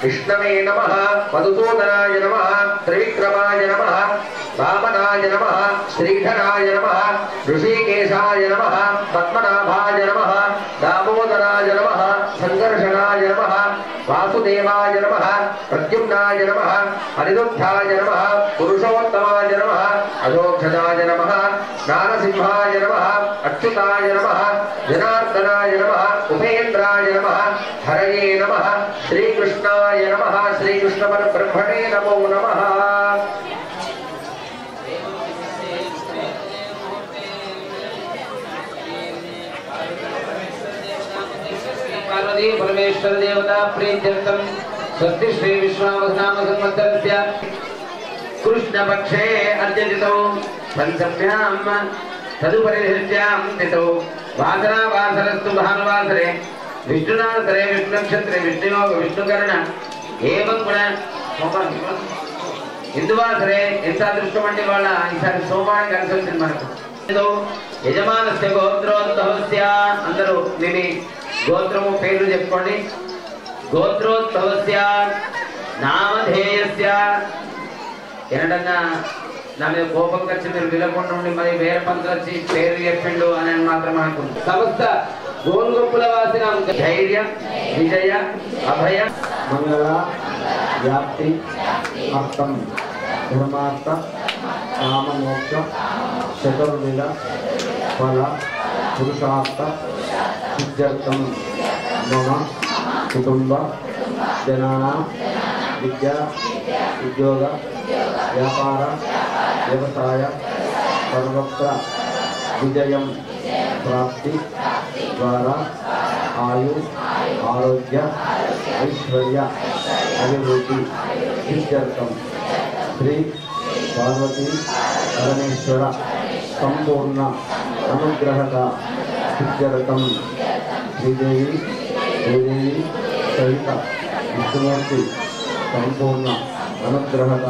Speaker 1: విష్ణవే నమః. మధుసూదనాయ నమః. త్రివిక్రమాయ నమః. వామనాయ నమః. శ్రీధరాయ నమః. ఋషికేశాయ నమః. పద్మనాభాయ నమః. దామోదరాయ నమః. సంకర్షణాయ నమః. వాసుదేవాయ నమః. ప్రద్యుమ్నాయ నమః. అనిరుద్ధాయ నమః. పురుషోత్తమాయ నమః. అధోక్షజాయ నమః. నారసింహాయ నమః. అచ్యుతాయ నమః. జనార్దనాయ నమః. ఉపేంద్రాయ నమః. హరయే నమః. శ్రీకృష్ణాయ నమః. శ్రీకృష్ణ పరబ్రహ్మణే నమో నమః.
Speaker 2: పార్వతీ పరమేశ్వర దేవతా ప్రీత్యర్థం స్వస్తి శ్రీ విశ్వావసనామ సంవత్సరస్య కృష్ణపక్షే అర్జనితో పంచమ్యాం తదుపరిహృత్యాం తితో వాసరావాసరస్తు భానువాసరే విష్ణునాసరే విష్ణునక్షత్రే విష్ణుయోగ విష్ణుకరణ ఏవం గుణ హిందువాసరే ఎంత అదృష్టం అంటే వాళ్ళ ఈసారి సోమాన్ని కలిసి వచ్చింది మనకు. యజమానస్య గోత్రోద్భవస్య అందరూ మీ గోత్రము పేర్లు చెప్పుకోండి. గోత్రోద్భవస్య నామధేయస్య ఎనడన్నా నా మీద కోపం వచ్చి మీరు విలకుండా ఉండి మరి వేరే పంతులు వచ్చి పేరు చెప్పిండు అని మాత్రం అనుకుంది. సమస్త గోనుగొప్పుల వాసిన ధైర్య విజయ అభయ
Speaker 1: మంగళ వ్యాప్తి అర్థం ధర్మార్థ కామమోక్ష చతుర్విధ ఫల పురుషార్థ సిద్ధ్యర్థం మమ కుటుంబ జనానాం విద్యా ఉద్యోగ వ్యాపార వ్యవసాయ సర్వత్ర విజయం ప్రాప్తి ద్వారా ఆయు ఆరోగ్య ఐశ్వర్య అభివృద్ధి సిద్ధ్యర్థం శ్రీ పార్వతీ పరమేశ్వర సంపూర్ణ అనుగ్రహత సిద్ధ్యర్థం శ్రీదేవి భూదేవి సహిత విష్ణుమూర్తి సంపూర్ణ అనుగ్రహత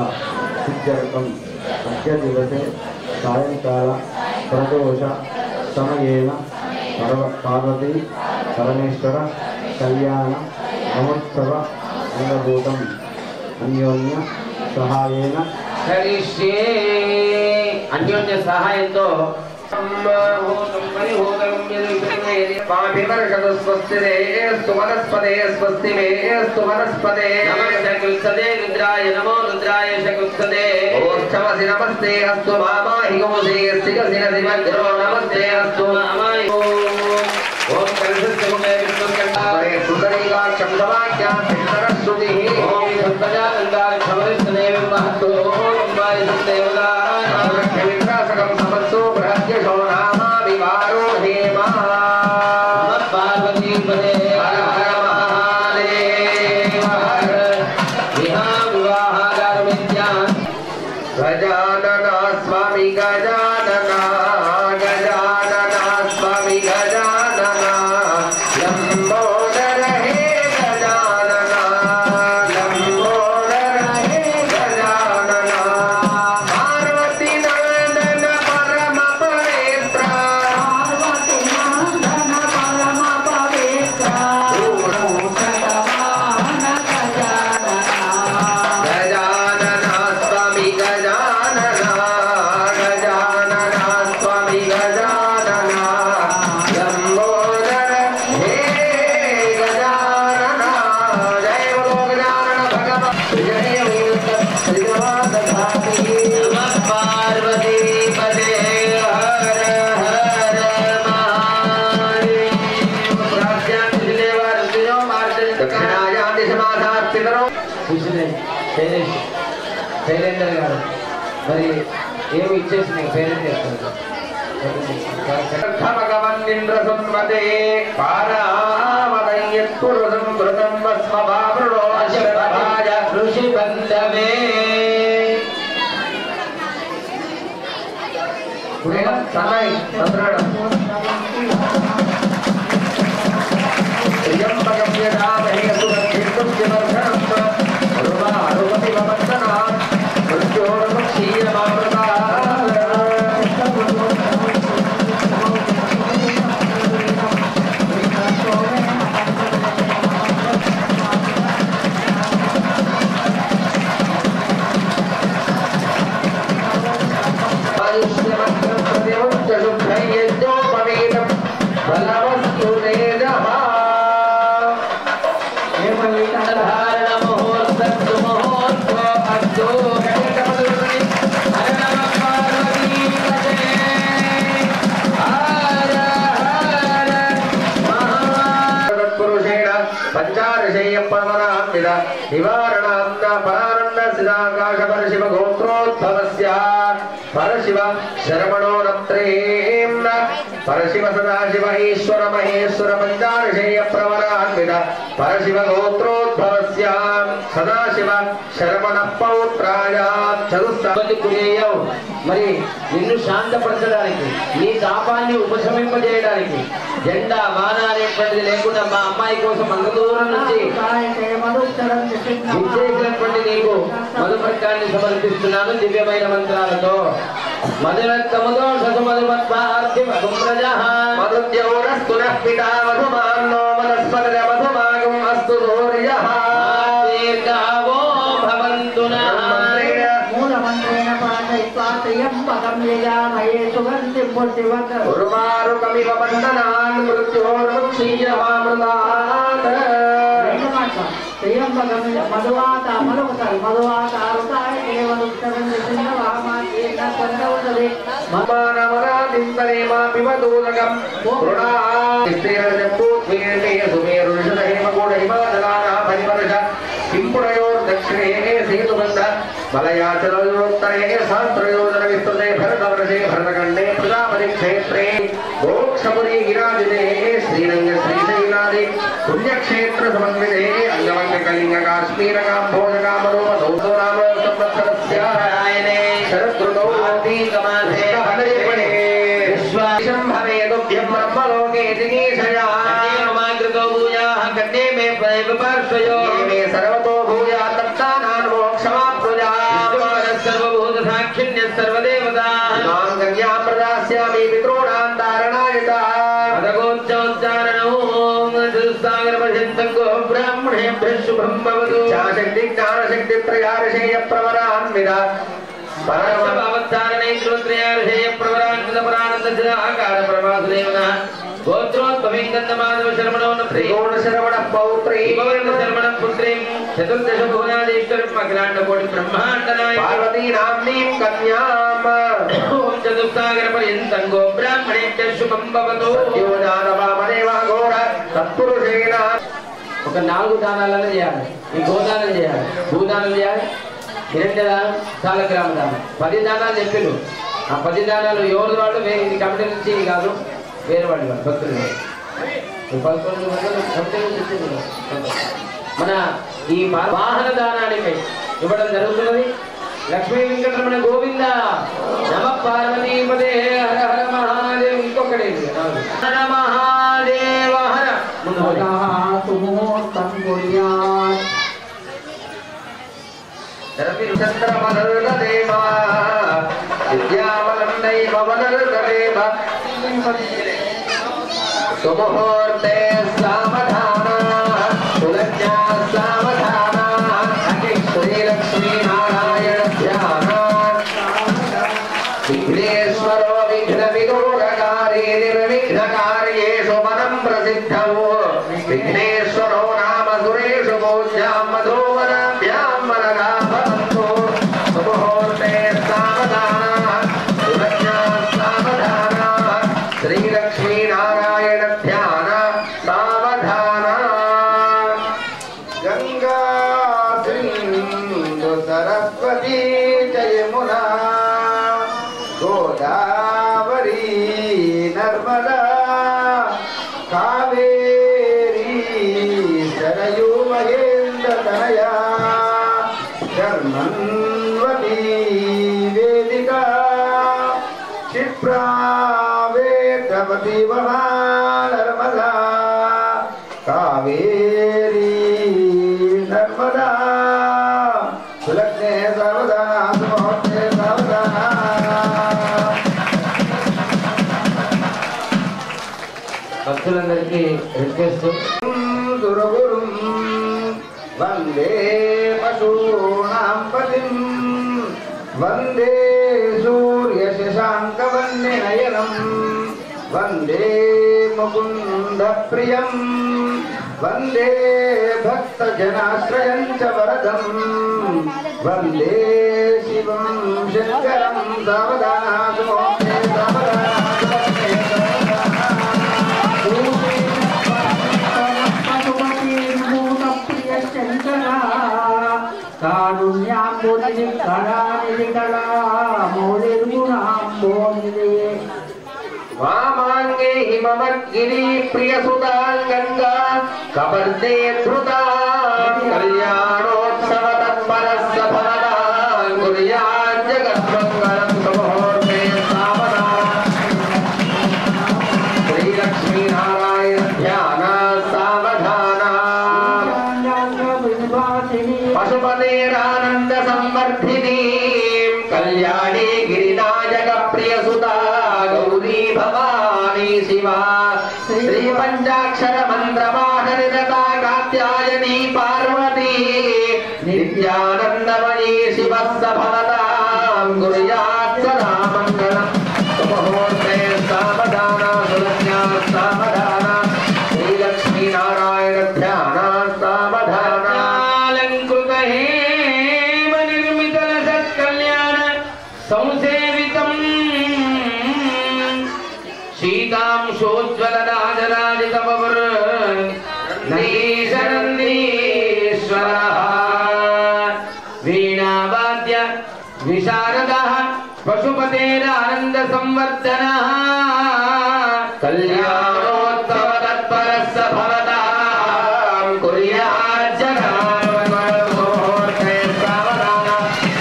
Speaker 1: సిద్ధ్యర్థం అద్య దివసే సాయంకాల ప్రదోష సమయేన పార్వతీ పరమేశ్వర కళ్యాణ మహోత్సవ అంగభూతం అన్యోన్య సహాయేన
Speaker 2: కరిష్యే. అన్యోన్య సహాయంతో నమో రుద్రాయ శకుత్సదే
Speaker 1: నమస్తే అస్తు మామాహి గోసే శిరో నమస్తే అస్తు మామాహి
Speaker 2: ఓం కలశస్య
Speaker 1: సుందరీకాక్షం సమాఖ్యాం శ్రుతి
Speaker 2: ఓం సంతజానందాయ సమరిస్తదేవి మహత్తో ఓంబాయ సందేవదా
Speaker 1: విశ్వాసకం సమస్తో బృహద్యశో నామా వివారో హేమా
Speaker 2: పార్వతీ పదే
Speaker 1: హర హర మహాదేవ హర
Speaker 2: వివాహాగార విద్యా
Speaker 1: గజానన స్వామి గజానన గజానన స్వామి గజానన లంబోదర హే గజానన లంబోదర హే గజానన పార్వతీ
Speaker 2: వీరేందర్ గారు మరి ఏమి ఇచ్చేసి మీకు పేరెంట్ చేస్తారు
Speaker 1: భగవన్నింద్ర సున్మతే పారామదయ్యత్పురుషం కృతం వస్మభావృణో అశ్వభాజ ఋషి బంధవే సనాయి సంద్రాడం త్రియంబకం యదామహే సుగంధిం వర్ధనం రుమారుపతి వవందనాత్ మృత్యోర్ముక్షీయమామృతా నివారణాంత పరానంద సిదాకాశపర శివ గోత్రోద్భవస్య పరశివ శరమణోరత్రేమ్న పరశివ సదాశివ ఈశ్వర మహేశ్వర పంచారుషేయ ప్రవరాన్విత పరశివ గోత్రోద్భవస్య సదాశివ శరమణ పౌత్రాయ చతుస్సపతి కురేయవు. మరి నిన్ను శాంతపరచడానికి నీ తాపాన్ని ఉపశమింపజేయడానికి జెండా వాన అనేటువంటిది లేకుండా మా అమ్మాయి కోసం అంత దూరం నుంచి విచ్చేసినటువంటి నీకు మధుపర్కాన్ని సమర్పిస్తున్నాను దివ్యమైన మంత్రాలతో. మధురత్తముతో మధుద్యౌరస్తు పితా మధుమాన్నో మనస్పద మధుమాగం అస్తు సూర్యః దీర్ఘావో భవంతు నః మూలమంత్రేణ పాఠయిత్వా త్రయంబకం యజామహే సుగంధిం పుష్టివత్ ఉర్వారుకమివ బంధనాన్ మృత్యోర్ముక్షీయమామృతాత్ త్రయంబకం మధువాత మధువతారు మధువాత ఆరుతాయ కేవలుత్తరం నిసిందవామాత్యేన కొండవుతది మమానమరాదింతరేమా పిబదూలకం పురుణా స్థిరజంబూ త్వీర్ణే సుమేరుషద హేమగూఢ హిమాదలానా పరిపర్ష కింపురయోర్దక్షిణే సేతుబంధ మలయాచలోత్తరే సహస్రయోజన విస్తృతే భరతవర్షే భరతఖండే ప్రజాపతి క్షేత్రే మోక్షపురీ గిరాజితే శ్రీరంగ శ్రీశైలాది పుణ్యక్షేత్ర సమన్వితే అంగవంగ కళింగ కాశ్మీర కాంభోజ కామరూప దౌతో రామ సంవత్సరస్యాయనే శరదృతౌ అతీతమాసే హరిపణే విశ్వాసం భవేదుభ్యం బ్రహ్మలోకే జిగీషయా మాగృతో భూయాః కన్నే మే పార్శ్వయో మే సర్వతో భూయా తత్తానాన్ మోక్షమాప్నుజా సర్వభూత సాక్షిణ్య సర్వదేవతా మాం కన్యాం ప్రదాస్యామి పితॄణాం తారణాయతా పదగోచ్చారణో చతుస్సాగర పర్యంతం గో బ్రాహ్మణేభ్యః శుభం భవతు శక్తి జ్ఞానశక్తి త్రయార్షేయ ప్రవరాన్విత పరమవతారణే త్రయార్షేయ ప్రవరాన్విత పరానంద సిద్ధాకార పరమాసుదేవన గోత్రోద్భవింగంధమాధవ శరమణోన త్రికోణ శరవణ పౌత్రీ భవన శరమణ పుత్రీ చతుర్దశ భువనాధీశ్వరం అఖిలాండ కోటి బ్రహ్మాండ నాయక పార్వతీ నామ్నీం కన్యాం ఓం చతుస్సాగర పర్యంతం గో బ్రాహ్మణేభ్యః శుభం భవతు యోజానవామదేవ ఘోర తత్పురుషేణ. ఒక 4 దానాలను చేయాలి. ఈ గోదానం చేయాలి, భూదానం చేయాలి, హిరణ్యదానం, సాలగ్రామ దానం. 10 దానాలు చెప్పిండు. ఆ 10 దానాలు ఎవరు వాళ్ళు ఇది కమిటీ నుంచి కాదు, వేరే వాళ్ళు భక్తులు 11 కమిటీ నుంచి మన ఈ వాహన దానానికై ఇవ్వడం జరుగుతున్నది. లక్ష్మీ వెంకటరమణ గోవింద నమ పార్వతీపదే హర హర మహాదేవ్. ఇంకొకటి హర మహాదేవ హర ముహూర్తం చంద్రమనర్దేవా విద్యామలందైవనర్దేవ సుముహూర్తే సావధాన సులజ్ఞా సావధాన శ్రీలక్ష్మీ నారాయణ ధ్యాన విఘ్నేశ్వరో విఘ్న విదూరకారీ నిర్విఘ్నకార్యేషు పరం ప్రసిద్ధో విఘ్నేశ్వరో నామ సురేషు పూజ్యాం మధోవనాభ్యాం వరదా భవంతు. సుముహూర్తే సావధాన సులజ్ఞా సావధాన శ్రీలక్ష్మీ నారాయణ ధ్యాన సావధాన. గంగా సింధు సరస్వతి वेत्रपति नर्मदा कावेरी नर्मदा सुलग्ने सर्वदाना सुमहोत्ते सर्वदाना
Speaker 2: భక్తులందరికీ రిక్వెస్ట్
Speaker 1: दुर्गुरुं वन्दे पशूनां पतिं वन्दे सूर्यशशाङ्कवन्यनयनं वन्दे मुकुन्दप्रियं वन्दे भक्तजनाश्रयं च वरदं वन्दे शिवं शङ्करं सावधाना सुमोक्षे सावधाना
Speaker 4: కారుణ్యాంబోధి కళానిధి కళా మౌలిర్గుణాంబోధి
Speaker 1: वामांगे हिमवद्गिरी प्रियसुतांगंगा कपर्दे धृता कल्याणोत्सव तत्परस्य फलदां कुर्यात् जगद्मङ्गलं सुमुहूर्ते सावधान श्रीलक्ष्मी नारायण ध्यान सावधान पशुपतेरानन्द संवर्धिनी कल्याणी गिरिनायक प्रियसुता गौरी भवानी शिवा श्री पंचाक्षर मंत्रवाहनिरता कात्यायनी पार्वती नित्यानंदमयी शिवस्य फलदां कुर्यात् सदा मङ्गलम् सुमुहूर्ते सावधान सुलग्ना सावधान श्रीलक्ष्मी नारायण ध्यान सावधान
Speaker 2: अलंकृत हेम निर्मित सत्कल्याण संसेवितं शीतांशोज्ज्वलराजराजितमवृन्नीशनन्दीश्वरः वीणावाद्य विशारदः पशुपतेरानन्द संवर्धनः
Speaker 1: कल्याणोत्सव तत्परस्य फलदां कुर्यात् जगन्मङ्गलमुहूर्ते सावधान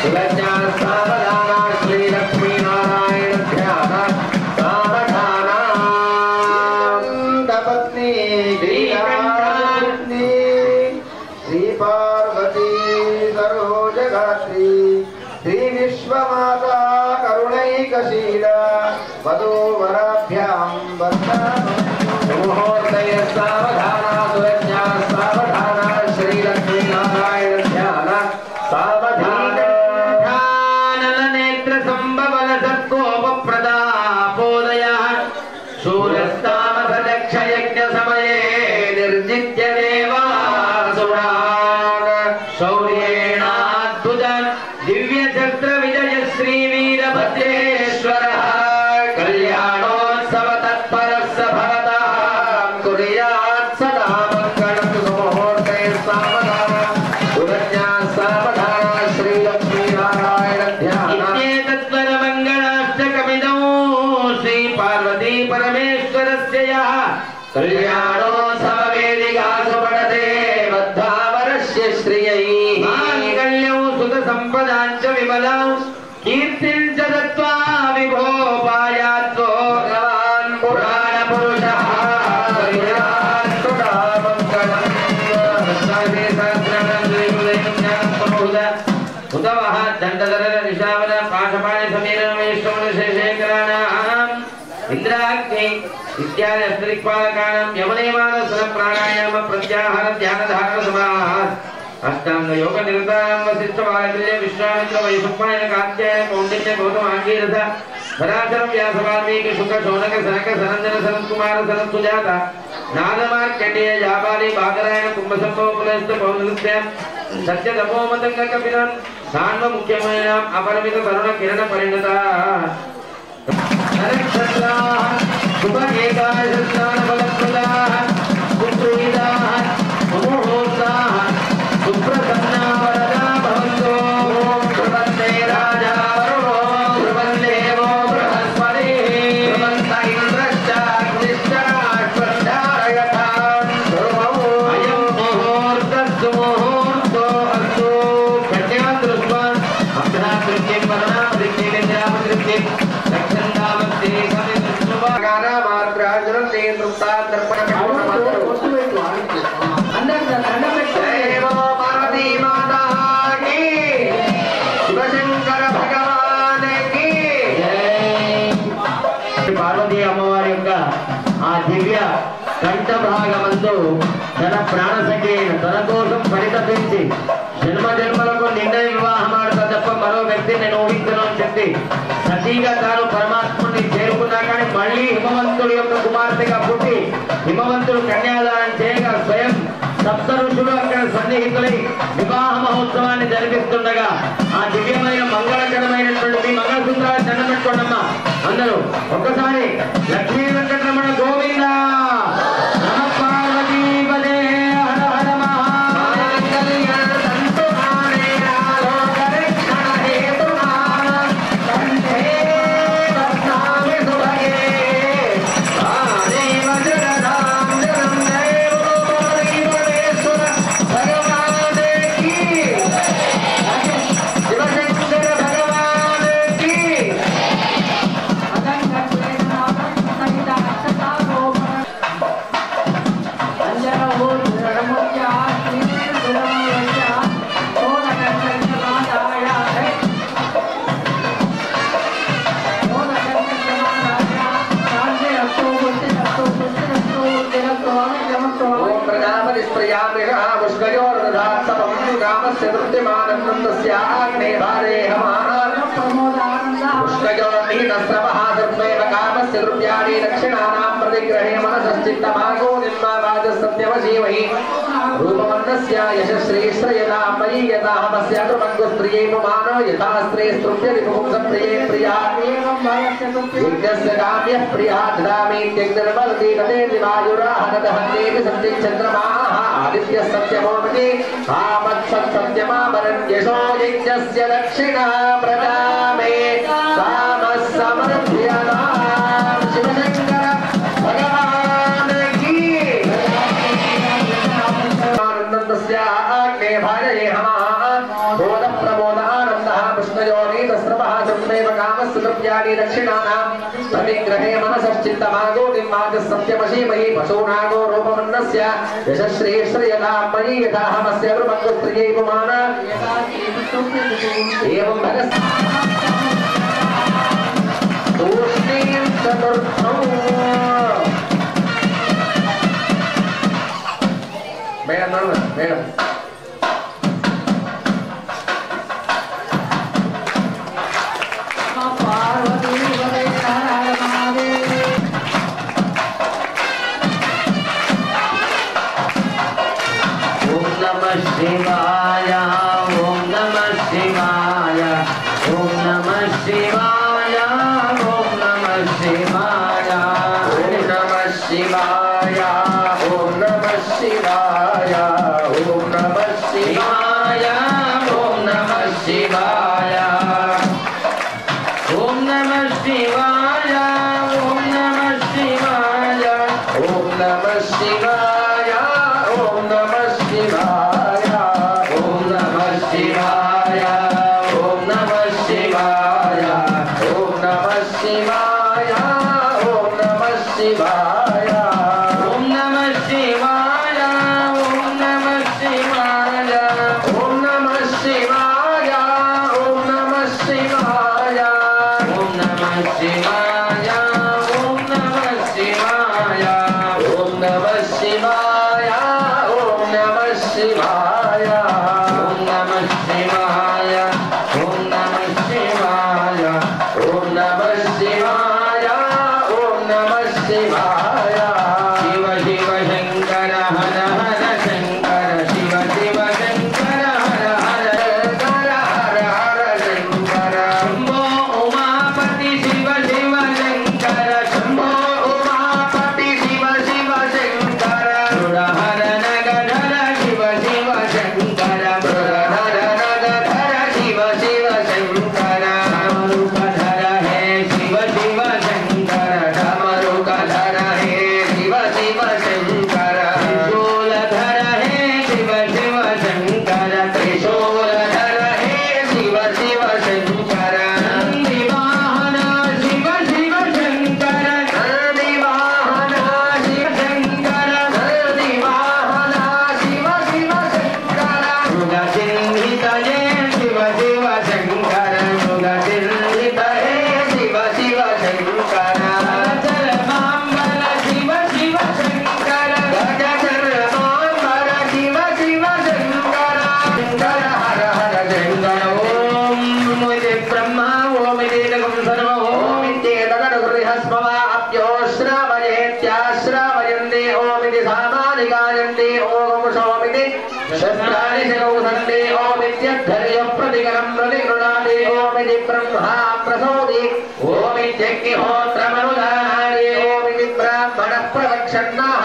Speaker 1: सुलग्ना सावधान श्रीलक्ष्मी नारायण ध्यान सावधान पत्नी श्रीपत्नी श्री पार्वती सरोजगात्री श्री विश्वमाता करुणैकशीला वधूवराभ्यां मुहूर्ते सावधान सुरक्षा सावधान श्रीलक्ष्मी नारायण ध्यान सावधान
Speaker 2: नेत्र संभवल सत्कोप प्रदापोदय शूलस्तामसदक्ष यज्ञ समये निर्जित्य देवासुरान् शौर्येणाद्भुत दिव्य शस्त्र विजय श्री वीरभद्रेश्वरः
Speaker 1: कल्याणोत्सव तत्परस्य फलदां कुर्यात् सदा मङ्गलं सुमुहूर्ते सावधान सुरक्षा सावधान श्रीलक्ष्मी नारायण ध्यान
Speaker 2: इत्येतत्परमङ्गलाष्टकमिदं श्री पार्वती परमेश्वरस्य यः
Speaker 1: कल्याणोत्सव वेदिकासु पठते बद्धावरस्य श्रियै
Speaker 2: माङ्गल्यं सुत सम्पदाञ्च विमलां कीर्तिं च दत्त्वा विभो पायात्वो
Speaker 1: भगवान् पुराण पुरुषः
Speaker 2: उदवः दण्डधर निशावर पाशपाणि समीरणमेश्वरशेखराणाम् इंद्राग्नि इत्यादि अस्त्रिक्पालकानां यमनियमानसन प्राणायाम प्रत्याहार ध्यान धारण समास अष्टांग योग निरतां वशिष्ठ वालकल्य विश्वामित्र वैशंपायन कात्यायन कौंडिन्य गौतम आंगीरथ पराशर व्यास वाल्मीकि शुक शौनक सनक सनंदन सनत कुमार सनत सुजाता नादमार्कण्डेय जाबाली बादरायण कुंभसंभव पुलस्त पौनृत्य सत्य तपोमतंग कपिलं सान्व मुख्यमयनाम अपरमित तरुण किरण परिणता नरक्षत्राः शुभएकादशस्नान फलप्रदाः पुत्रीदाः मुमुहूर्ताः सुप्रसन्ना वरदा भवन्तो ध्रुवन्ते राजा वरुणो ध्रुवन्देवो बृहस्पतिः ध्रुवन्त इन्द्रश्चाग्निश्चाश्वन्धारयथां ध्रुवौ अयं मुहूर्तस्तु मुहूर्तो अस्तु कन्यां दृष्ट्वा अभ्रातृत्यं वरणामृत्यं निद्रामृत्यं रक्षन्तामस्ते
Speaker 1: పార్వతీ అమ్మవారి యొక్క ఆ దివ్య కంఠ భాగమందు తన ప్రాణ సంఖ్యను తన కోసం పరితపించి జన్మ జన్మలకు నిర్ణయ వివాహం ఆడతా తప్ప మరో వ్యక్తిని నేను ఊహించను అని చెప్పి సతీగా తాను పరమాత్ముడిని చేరుకున్నా కానీ మళ్ళీ హిమవంతుడి యొక్క కుమార్తెగా పుట్టి హిమవంతుడు కన్యాదానం చేయగా స్వయం సప్త ఋషులు అక్కడ సన్నిహితులై వివాహ మహోత్సవాన్ని జరిపిస్తుండగా ఆ దివ్యమైన మంగళకరమైనటువంటి మంగళసూత్రాలు దండం పెట్టుకోండమ్మా అందరూ ఒక్కసారి లక్ష్మీ వెంకటరమణ గోవింద నమ పార్వతీపదే హర హర మహామంగళ్య సంతు ఆనేనా లోకరక్షణ హేతునా కంఠే రత్నామి సుభగే ఆదేవ జగదాం జగం దేవో పరమేశ్వర భగవాన్ కీ శివశంకర భగవాన్ కీ दक्षिणानां प्रतिग्रहे मनसश्चित्तमागो निर्मावाजसत्यवशीमहि रूपमन्नस्य यशश्रीश्रयता मयि यताहमस्य कृमङ्गुस्त्रिये पुमानो यथा स्त्रीस्तृप्यदिपुंसप्रिये प्रिया यज्ञस्य काम्यः प्रिया ददामीत्यग्निर्बलति तदेति वायुराहनदहन्नेति सत्यचन्द्रमाः आदित्यः सत्यमोमति कामत्सत्सत्यमावरन् यशो यज्ञस्य दक्षिणा प्रदामे कामः समर्प्यताम् शिवशंकर भगवान की आनन्दस्य आग्ने भाजये बोध प्रमोद आनन्दः कृष्णयोनि तस्रवः सत्मेव कामस्य द्रव्याणि दक्षिणानां प्रतिग्रहे मनसश्चित्तमागो निर्माजः सत्यमशीमहि पशूनागो रूपमन्नस्य यशश्रीश्रयतां मयि यथाहमस्य कृमङ्गुस्त्रियै पुमान एवं भगस् तूष्णीं चतुर्थौ మేడం మేడం ఓం నమః శివాయ ఓం నమః శివాయ ఓం నమః శివాయ ఓం నమః స్మవాప్యో శ్రావయేత్యాశ్రావయంతే ఓమితి సామానికాయంతే ఓం సోమితి శస్త్రాణి శకౌసంతే ఓమిత్యద్ధర్య ప్రతిగరం ప్రతిగృణాతి ఓమితి బ్రహ్మా ప్రసౌతి ఓమిత్యగ్నిహోత్రమనుదానాది ఓమితి బ్రాహ్మణ ప్రవక్షన్నాః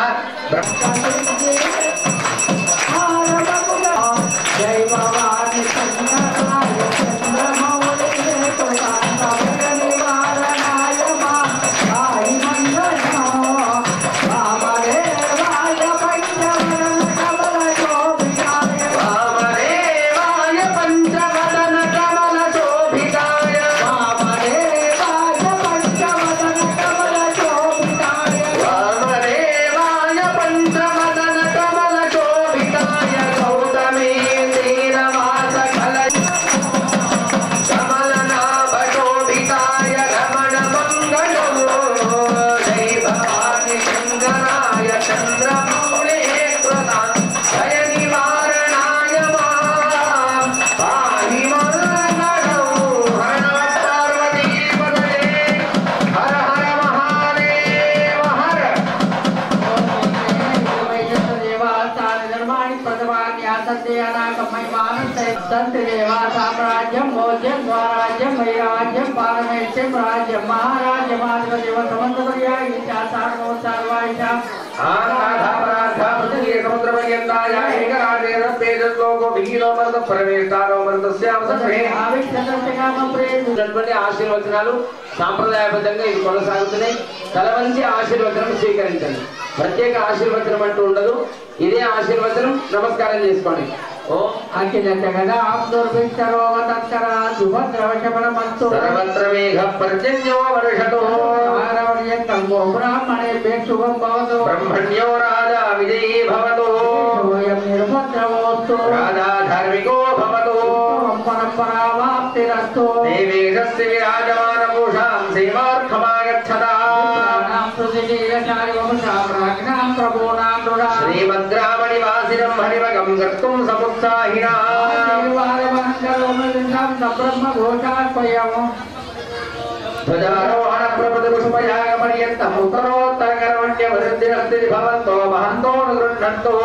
Speaker 4: జైవవాణి సంగతాయ చంద్రమౌళి హేతుకాంతవయ నివారణాయ మాయి మంగళం వామదేవాయ పంచవదన కమల శోభితాయ
Speaker 1: వామదేవాయ పంచవదన కమల శోభితాయ
Speaker 4: వామదేవాయ పంచవదన కమల శోభితాయ
Speaker 1: వామదేవాయ పంచవదన కమల శోభితాయ గౌతమీ శ్రీరవాస కమలనాభ శోభితాయ రమణ మంగళం జై భవాని శంకరాయ చంద్రమౌళే కృతాం జయ నివారణాయ మాం పాహి మంగళం హర పార్వతీ పదయే హర హర మహాదేవ హర
Speaker 4: ధర్మాన్ని ప్రథమాన్ని ఆసత్తే అనాకమై మానసే సంతి దేవా సామ్రాజ్యం భోజ్యం స్వరాజ్యం వైరాజ్యం పారమేశ్యం రాజ్యం మహారాజ్యం ఆధిపత్యం సమంతపర్యా ఇత్యాసార్వోత్సర్వాయిష
Speaker 1: సముద్రపర్యంతాయ ఏకరాజేన పేజలోకో భీరోమర్ద ప్రవేశారోమర్దస్యావసరే ఉన్నటువంటి ఆశీర్వచనాలు సాంప్రదాయబద్ధంగా ఇది కొనసాగుతున్నాయి. తల వంచి ఆశీర్వచనం స్వీకరించండి. ప్రత్యేక ఆశీర్వచనం అంటూ ఉండదు. ఇదే ఆశీర్వచనం. నమస్కారం చేసుకోండి. ఓం
Speaker 4: అఖిల జగదాం దుర్భిక్షరోగ తత్కరా సుభద్రవశమనమస్తు
Speaker 1: సర్వత్ర మేఘ పర్జన్యో వర్షతో
Speaker 4: ఆరవర్యంతంగో బ్రాహ్మణేభ్య శుభం భవతు
Speaker 1: బ్రహ్మణ్యో రాజా విజయీ భవతు
Speaker 4: సోయం నిర్భద్రమోస్తు
Speaker 1: రాజా ధార్మికో భవతు
Speaker 4: పరంపరావాప్తిరస్తు
Speaker 1: దేవేశస్య విరాజమాన పూషాం సేవార్థమాగచ్చతాం శ్రీమద్రామనివాసినం హరిమగం కర్తుం సముత్సాహినాం ధ్వజారోహణ ప్రపద పుష్పయాగ పర్యంతం ఉత్తరోత్తరకర్మణ్యవృద్ధిరస్తి భవంతో మహంతో గృహ్ణంతో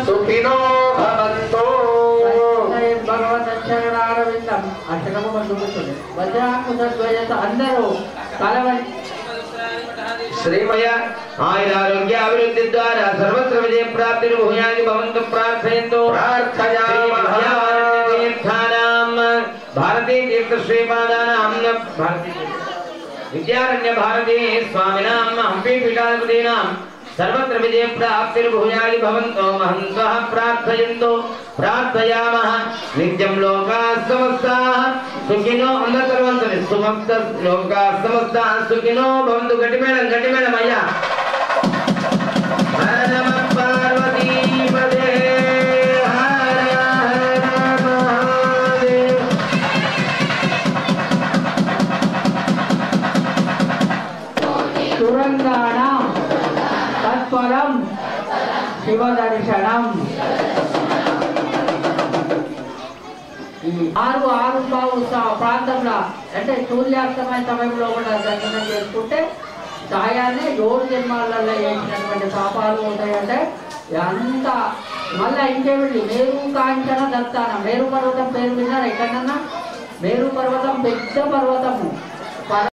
Speaker 1: సుఖినో భవంతో
Speaker 4: భగవద్చరణారవిందం అష్టకము బంధువుతుంది వజ్రాకుశద్వయత అందరూ కలవని
Speaker 1: శ్రీమయ ఆయురారోగ్య అభివృద్ధి ద్వారా సర్వత్ర విజయ ప్రాప్తి భూయాది భవంతు ప్రార్థయంతో ప్రార్థయామి భారతీ తీర్థ శ్రీపాదానాం విద్యారణ్య భారతీ స్వామినాం హంపి పీఠాధిపతీనాం సర్వత్ర విజయ ప్రాప్తి భూయాది భవంతో మహంతః ప్రార్థయంతో ప్రార్థయామః నిత్యం లోకాః సమస్తాః సుఖినో అందతర్వంతుని సమస్త లోకాః సమస్తాః సుఖినో భవంతు. గట్టిమేళం అయ్యా. హర నమః పార్వతీపదే హర హర మహాదేవ.
Speaker 4: తురంగాణం తత్పరం శివదర్శనం. ఈ 6 ప్రాంతంలో అంటే సూర్యాస్తమయ సమయంలో కూడా దర్శనం చేసుకుంటే సాయాన్ని 7 జన్మాలలో చేసినటువంటి పాపాలు ఉంటాయంటే అంత. మళ్ళా ఇంకేమిటి మేరు కాంచన దత్తాన మేరు పర్వతం పేరు విన్నారా ఎక్కడన్నా? మేరు పర్వతం పెద్ద పర్వతము.